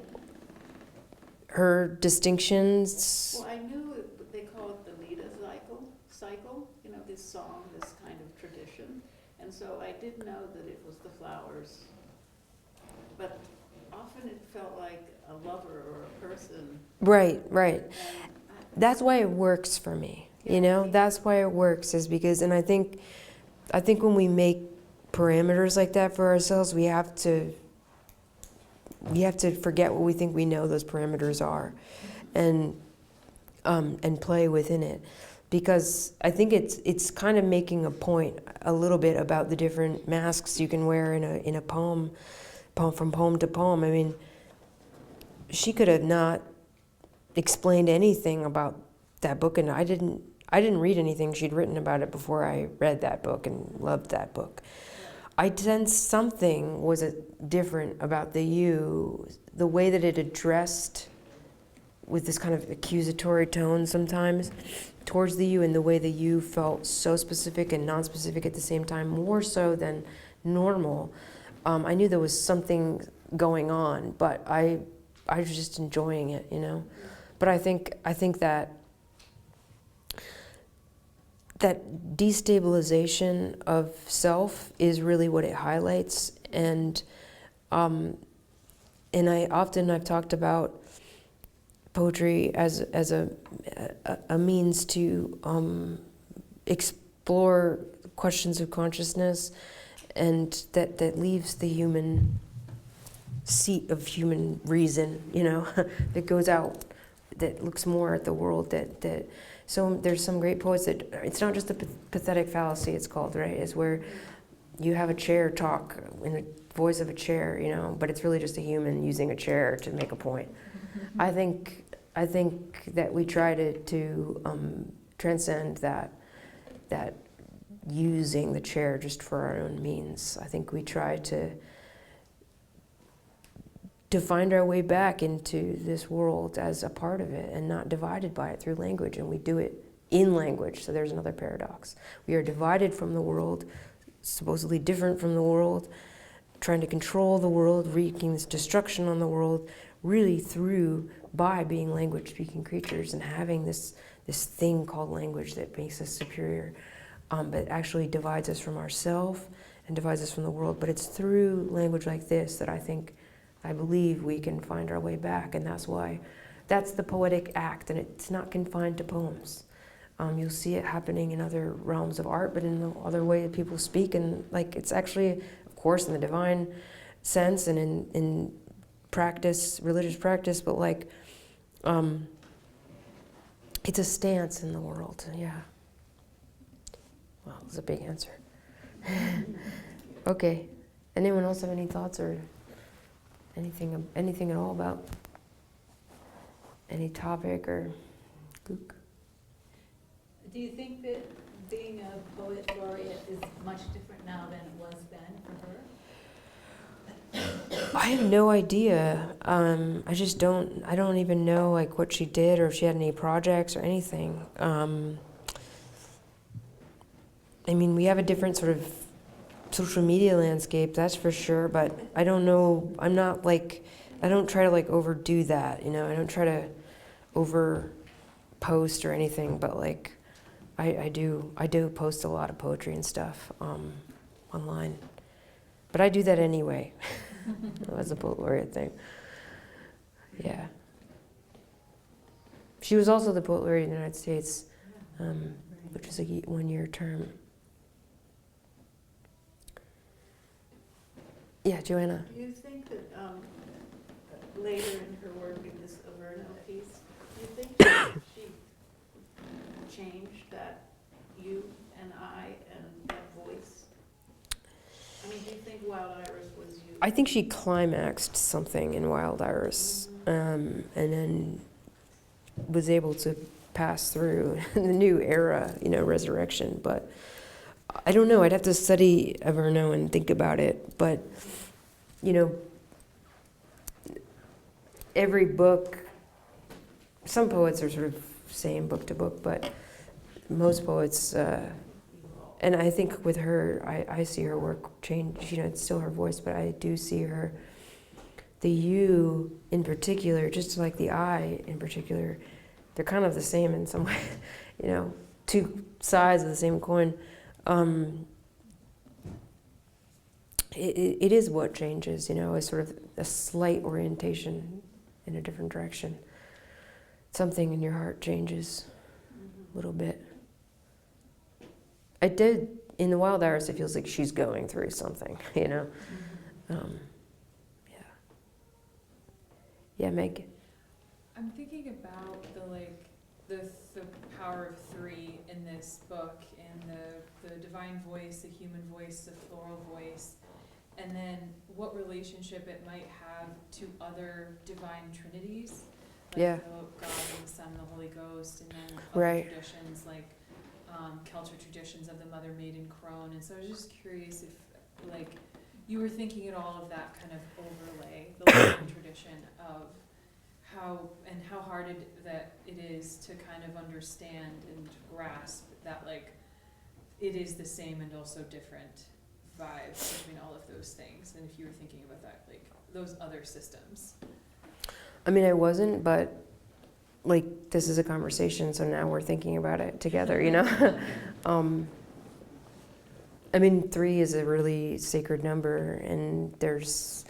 her distinctions? Well, I knew they call it the Leda cycle. This song, this kind of tradition, and so I did know that it was the flowers, but often it felt like a lover or a person. Right. That's why it works for me. That's why it works, is because, and I think when we make parameters like that for ourselves, we have to forget what we think we know those parameters are, and play within it. Because I think it's kind of making a point a little bit about the different masks you can wear in a poem from poem to poem. I mean, she could have not explained anything about that book, and I didn't read anything she'd written about it before I read that book and loved that book. I sensed something was different about the you, the way that it addressed with this kind of accusatory tone sometimes towards the you, and the way the you felt so specific and non-specific at the same time, more so than normal. I knew there was something going on, but I was just enjoying it, But I think that destabilization of self is really what it highlights, and I've talked about poetry as a means to explore questions of consciousness, and that leaves the human seat of human reason, that goes out, that looks more at the world, so there's some great poets that, it's not just a pathetic fallacy, it's called, right? It's where you have a chair talk in the voice of a chair, but it's really just a human using a chair to make a point. I think that we try to transcend that using the chair just for our own means. I think we try to find our way back into this world as a part of it and not divided by it through language, and we do it in language. So there's another paradox. We are divided from the world, supposedly different from the world, trying to control the world, wreaking this destruction on the world, really by being language-speaking creatures and having this thing called language that makes us superior, but actually divides us from ourselves and divides us from the world. But it's through language like this that I believe we can find our way back, and that's the poetic act, and it's not confined to poems. You'll see it happening in other realms of art, but in the other way that people speak, and it's actually, of course, in the divine sense and in practice, religious practice, but it's a stance in the world. Yeah. Well, it's a big answer. Okay. Anyone else have any thoughts or anything at all about any topic or Glück? Do you think that being a poet laureate is much different now than it was then for her? I have no idea. I don't even know what she did or if she had any projects or anything. We have a different sort of social media landscape, that's for sure, but I don't know, I don't try to overdo that, I don't try to over post or anything, but I do post a lot of poetry and stuff online, but I do that anyway. As a poet laureate thing. Yeah. She was also the poet laureate in the United States, which is a 1-year term. Yeah, Joanna. Do you think that later in her work in this Averno piece, do you think that she changed that you and I and that voice? Do you think Wild Iris was you? I think she climaxed something in Wild Iris, and then was able to pass through the new era, resurrection. But I don't know. I'd have to study Averno and think about it. But every book. Some poets are sort of same book to book, but most poets. And I think with her, I see her work change. It's still her voice, but I do see her, the you in particular, just like the I in particular, they're kind of the same in some way, two sides of the same coin. It is what changes, is sort of a slight orientation in a different direction. Something in your heart changes a little bit. I did, in the Wild Iris, it feels like she's going through something, Yeah. Yeah, Meg? I'm thinking about the power of three in this book, and the divine voice, the human voice, the floral voice, and then what relationship it might have to other divine trinities, Yeah. the God and the Son and the Holy Ghost, and then other Right. traditions Celtic traditions of the Mother Maiden Crone. And so I was just curious if you were thinking at all of that kind of overlay, the Latin tradition of how hard that it is to kind of understand and grasp that it is the same and also different vibes between all of those things, and if you were thinking about that, those other systems. I wasn't, but this is a conversation, so now we're thinking about it together, 3 is a really sacred number, and there's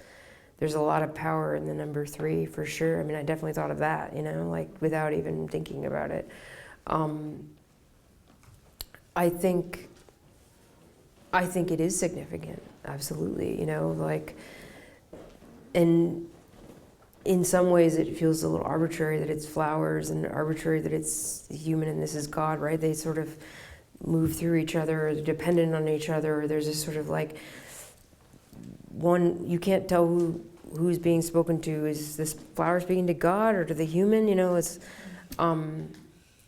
a lot of power in the number 3 for sure. I definitely thought of that, without even thinking about it. I think it is significant, absolutely, like, and in some ways it feels a little arbitrary that it's flowers and arbitrary that it's human and this is God, right? They sort of move through each other, or they're dependent on each other, or there's this sort of like, you can't tell who's being spoken to. Is this flower speaking to God or to the human? It's,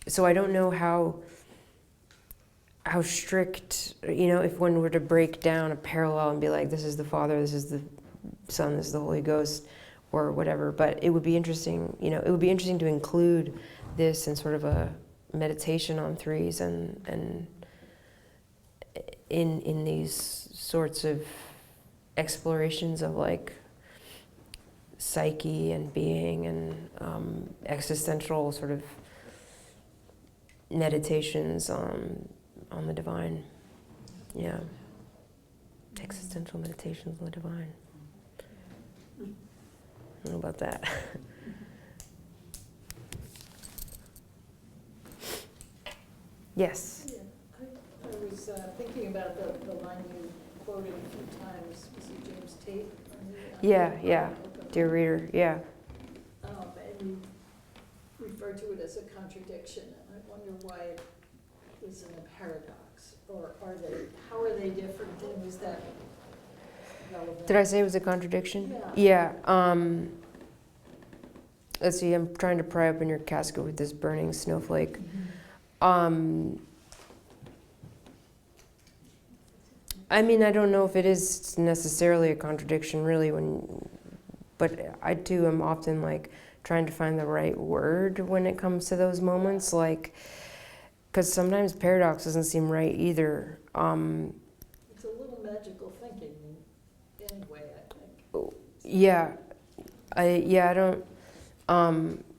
so I don't know how strict, if one were to break down a parallel and be like, this is the Father, this is the Son, this is the Holy Ghost, or whatever. But it would be interesting, it would be interesting to include this in sort of a meditation on threes and in these sorts of explorations of like psyche and being and existential sort of meditations on the divine. Yeah. Existential meditations on the divine. I don't know about that. Yes. Yeah, I was thinking about the line you quoted a few times. Was it James Tate? Yeah. Dear reader, yeah. And you refer to it as a contradiction, and I wonder why it isn't a paradox, or how are they different, and is that relevant? Did I say it was a contradiction? Yeah. Yeah. Let's see, I'm trying to pry open your casket with this burning snowflake. I mean, I don't know if it is necessarily a contradiction, really, but I too am often like trying to find the right word when it comes to those moments, like, because sometimes paradox doesn't seem right either. It's a little magical thinking, anyway, I think. Yeah, I don't,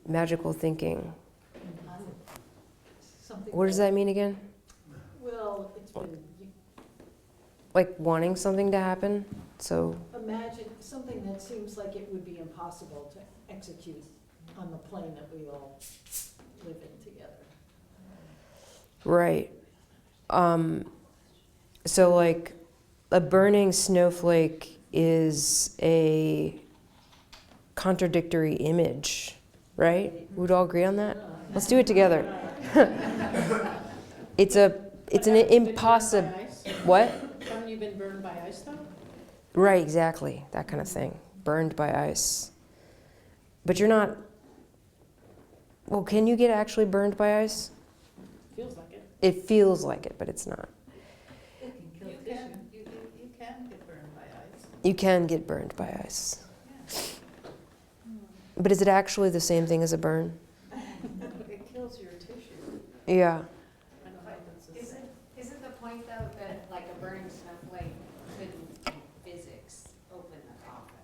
magical thinking. Something What does that mean again? Well, it's been, Like wanting something to happen? So, imagine something that seems like it would be impossible to execute on the plane that we all live in together. right. So like a burning snowflake is a contradictory image, right? We'd all agree on that? Let's do it together. It's an impossible, what? Haven't you been burned by ice though? Right, exactly, that kind of thing. Burned by ice. But you're not, well, can you get actually burned by ice? Feels like it. It feels like it, but it's not. It can You kill tissue. can, you can get burned by ice. You can get burned by ice. But is it actually the same thing as a burn? It kills your tissue. Yeah. I don't know if it's the same. Isn't the point though that like a burning snowflake couldn't in physics open the coffin?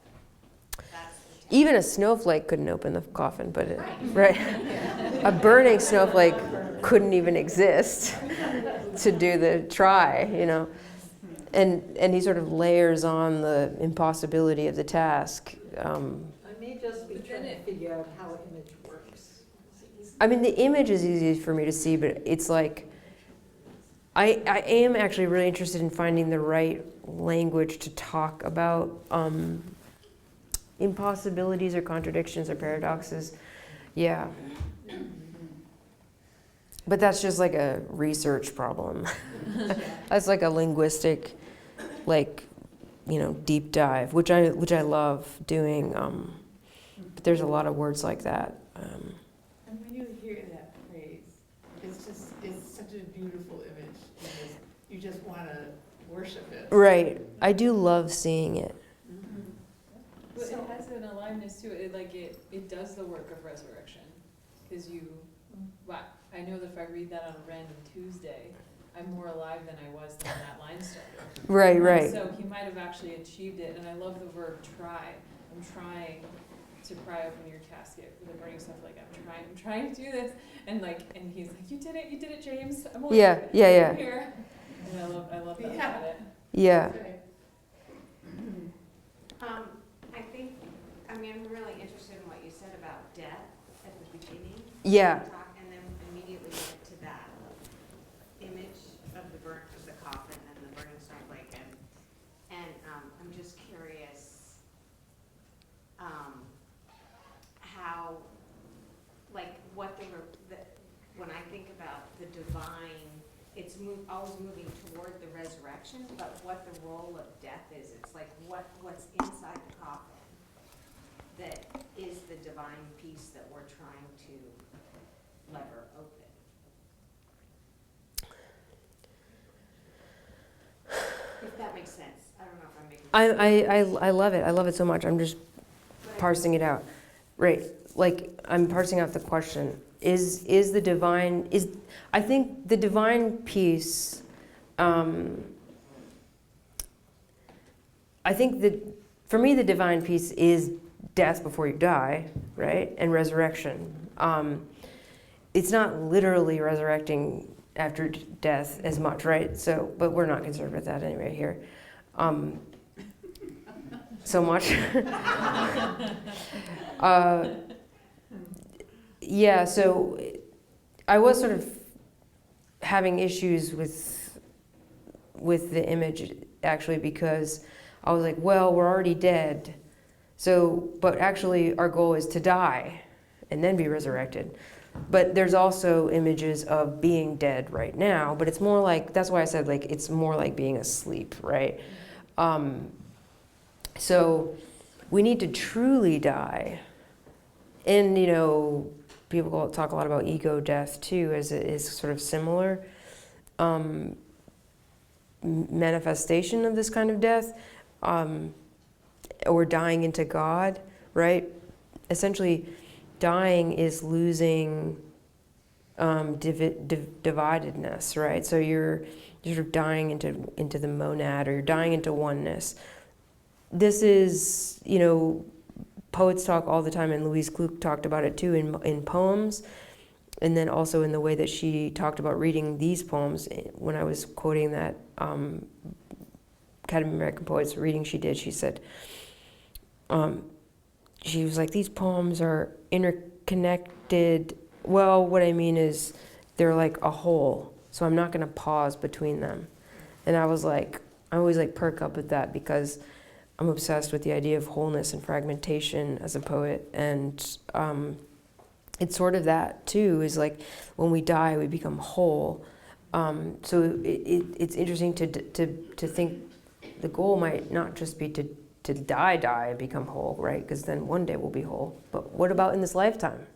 That's the test. Even a snowflake couldn't open the coffin, but right. A burning snowflake couldn't even exist to do the try, And he sort of layers on the impossibility of the task. I may just be trying to figure out how an image works. I mean, the image is easy for me to see, but it's like, I am actually really interested in finding the right language to talk about impossibilities or contradictions or paradoxes. Yeah. But that's just like a research problem. That's like a linguistic, deep dive, which I love doing. But there's a lot of words like that. And when you hear that phrase, it's such a beautiful image. You just want to worship it. Right. I do love seeing it. But it has an aliveness to it, it does the work of resurrection. Because I know that if I read that on a random Tuesday, I'm more alive than I was when that line started. Right. So he might have actually achieved it, and I love the verb try. I'm trying to pry open your casket with a burning stuff, I'm trying to do this, and he's like, you did it, James. I'm awake. Yeah. I'm here. And I love that about it. Yeah. I'm really interested in what you said about death at the beginning. Yeah. And then immediately went to that image of divine, it's always moving toward the resurrection, but what the role of death is, it's like what's inside the coffin that is the divine piece that we're trying to lever open. If that makes sense. I don't know if I'm making sense. I love it. I love it so much. I'm just parsing it out. Right. Like, I'm parsing out the question. Is the divine, I think the divine piece, I think that, for me, the divine piece is death before you die, right? And resurrection. It's not literally resurrecting after death as much, right? So, but we're not concerned with that anyway here. So much. Yeah, so I was sort of having issues with the image, actually, because I was like, well, we're already dead. So, but actually our goal is to die and then be resurrected. But there's also images of being dead right now, but it's more like, that's why I said, like, it's more like being asleep, right? So we need to truly die. And, you know, people talk a lot about ego death too, as it is sort of similar manifestation of this kind of death, or dying into God, right? Essentially, dying is losing dividedness, right? So you're sort of dying into the monad, or you're dying into oneness. This is, you know, poets talk all the time, and Louise Glück talked about it too in poems, and then also in the way that she talked about reading these poems. When I was quoting that Academy of American Poets reading she did, she said, she was like, these poems are interconnected. Well, what I mean is they're like a whole, so I'm not going to pause between them. And I was like, I always like perk up with that, because I'm obsessed with the idea of wholeness and fragmentation as a poet. And it's sort of that too, is like when we die, we become whole. So it's interesting to think the goal might not just be to die and become whole, right? Because then one day we'll be whole. But what about in this lifetime?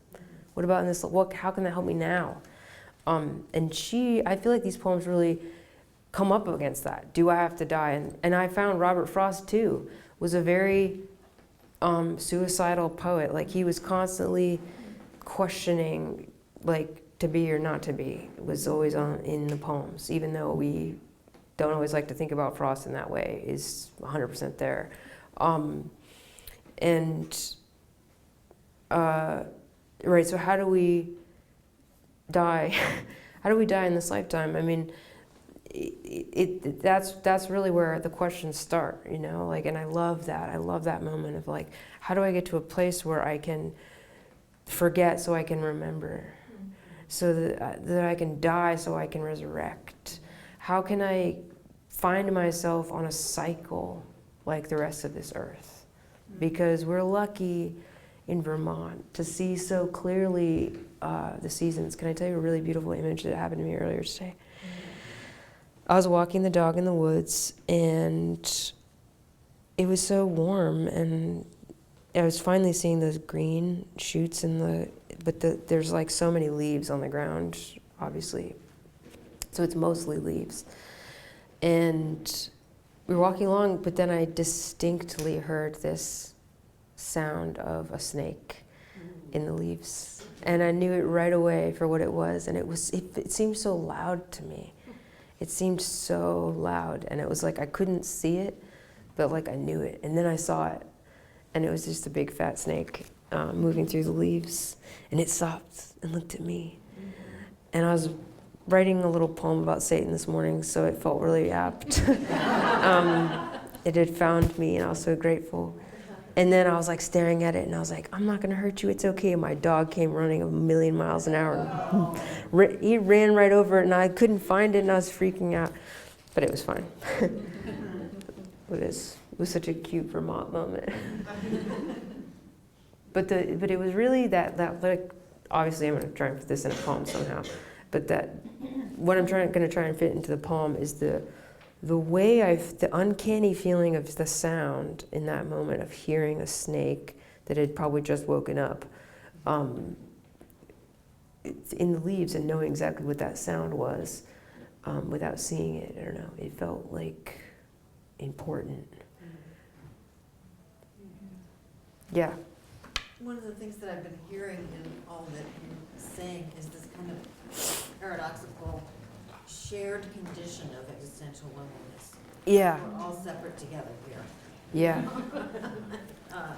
What about in this, how can that help me now? And I feel like these poems really come up against that. Do I have to die? And I found Robert Frost too was a very suicidal poet. Like, he was constantly questioning, like, to be or not to be. It was always in the poems, even though we don't always like to think about Frost in that way, is 100% there. Right, so how do we die? How do we die in this lifetime? I mean, that's really where the questions start, you know, like, and I love that moment of like, how do I get to a place where I can forget so I can remember, so that I can die so I can resurrect? How can I find myself on a cycle like the rest of this earth? Because we're lucky in Vermont to see so clearly the seasons. Can I tell you a really beautiful image that happened to me earlier today? I was walking the dog in the woods, and it was so warm, and I was finally seeing those green shoots but there's like so many leaves on the ground, obviously. So it's mostly leaves. And we were walking along, but then I distinctly heard this sound of a snake in the leaves. And I knew it right away for what it was, and it seemed so loud to me. It seemed so loud, and it was like I couldn't see it, but like I knew it. And then I saw it, and it was just a big fat snake moving through the leaves. And it stopped and looked at me. And I was writing a little poem about Satan this morning, so it felt really apt. It had found me, and I was so grateful. And then I was like staring at it, and I was like, I'm not gonna hurt you, it's okay. And my dog came running 1,000,000 miles an hour. He ran right over it, and I couldn't find it, and I was freaking out. But it was fine. It was such a cute Vermont moment. But it was really that like, obviously I'm gonna try and put this in a poem somehow. but what I'm going to try and fit into the poem is the uncanny feeling of the sound in that moment of hearing a snake that had probably just woken up in the leaves and knowing exactly what that sound was without seeing it. I don't know. It felt like important. Yeah. One of the things that I've been hearing in all that you're saying is this kind of paradoxical shared condition of existential loneliness. Yeah. We're all separate together here. Yeah. Uh,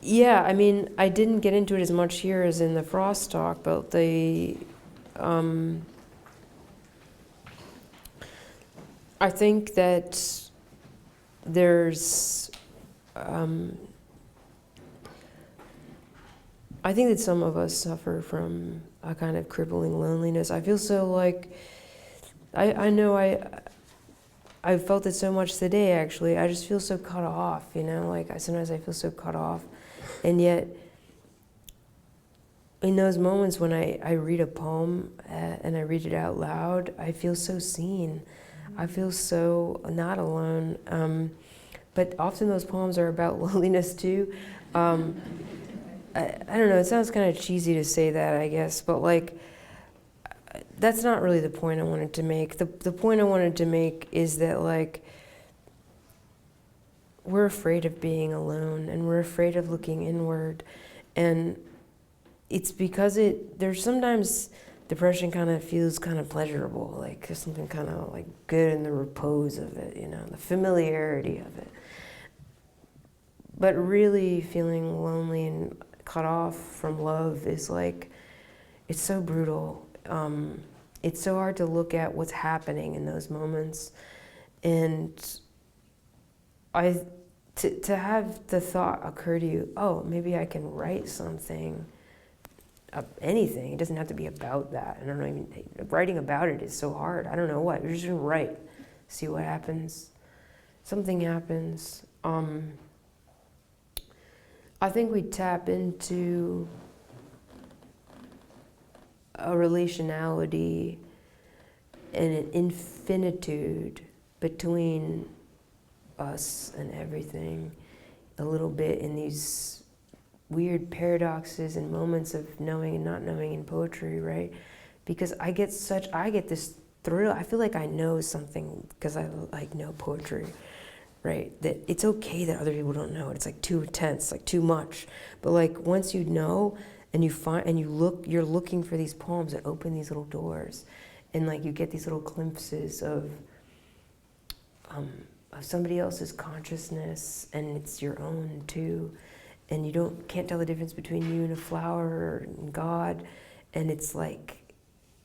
Yeah, I mean, I didn't get into it as much here as in the Frost talk, but I think that there's, I think that some of us suffer from a kind of crippling loneliness. I feel so like, I know I felt it so much today, actually. I just feel so cut off, you know, like sometimes I feel so cut off. And yet, in those moments when I read a poem and I read it out loud, I feel so seen. I feel so not alone. But often those poems are about loneliness too. I don't know, it sounds kind of cheesy to say that, I guess, but like, that's not really the point I wanted to make. The point I wanted to make is that, like, we're afraid of being alone and we're afraid of looking inward. And it's because there's sometimes depression kind of feels kind of pleasurable, like there's something kind of like good in the repose of it, you know, the familiarity of it. But really feeling lonely and cut off from love is like, it's so brutal. It's so hard to look at what's happening in those moments. And to have the thought occur to you, oh, maybe I can write something, anything. It doesn't have to be about that. I don't know, even writing about it is so hard. I don't know what. You're just gonna write, see what happens. Something happens. I think we tap into a relationality and an infinitude between us and everything a little bit in these weird paradoxes and moments of knowing and not knowing in poetry, right? Because I get this thrill. I feel like I know something because I like know poetry, right? That it's okay that other people don't know it. It's like too intense, like too much. But like once you know and you find and you're looking for these poems that open these little doors, and like you get these little glimpses of somebody else's consciousness, and it's your own too, and you can't tell the difference between you and a flower and God, and it's like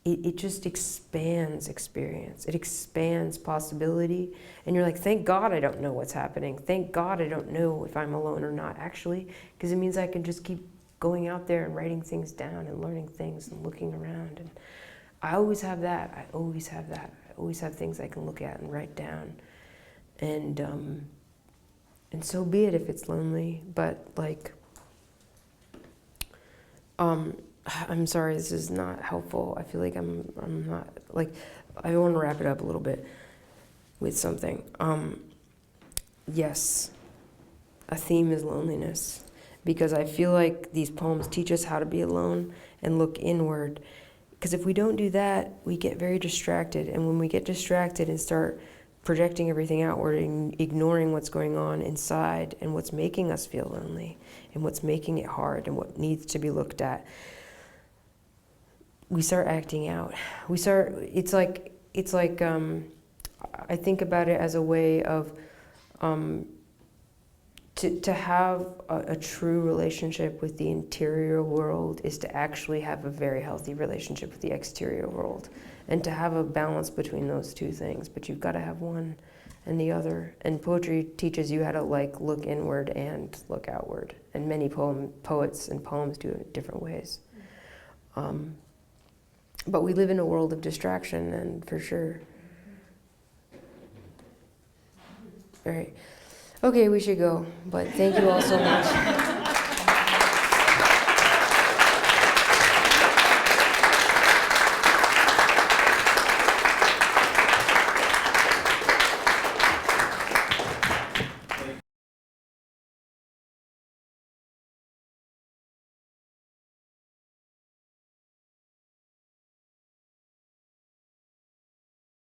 it just expands experience. It expands possibility, and you're like, thank God I don't know what's happening. Thank God I don't know if I'm alone or not, actually, because it means I can just keep going out there and writing things down and learning things and looking around. And I always have that. I always have that. I always have things I can look at and write down. And so be it if it's lonely, but like, I'm sorry, this is not helpful. I feel like I'm not, like, I want to wrap it up a little bit with something. Yes, a theme is loneliness, because I feel like these poems teach us how to be alone and look inward. Because if we don't do that, we get very distracted. And when we get distracted and start projecting everything outward and ignoring what's going on inside and what's making us feel lonely and what's making it hard and what needs to be looked at, we start acting out. It's like I think about it as a way of to have a true relationship with the interior world is to actually have a very healthy relationship with the exterior world, and to have a balance between those two things. But you've got to have one and the other. And poetry teaches you how to like look inward and look outward. And many poets and poems do it in different ways. But we live in a world of distraction, and for sure. All right. Okay, we should go. But thank you all so much.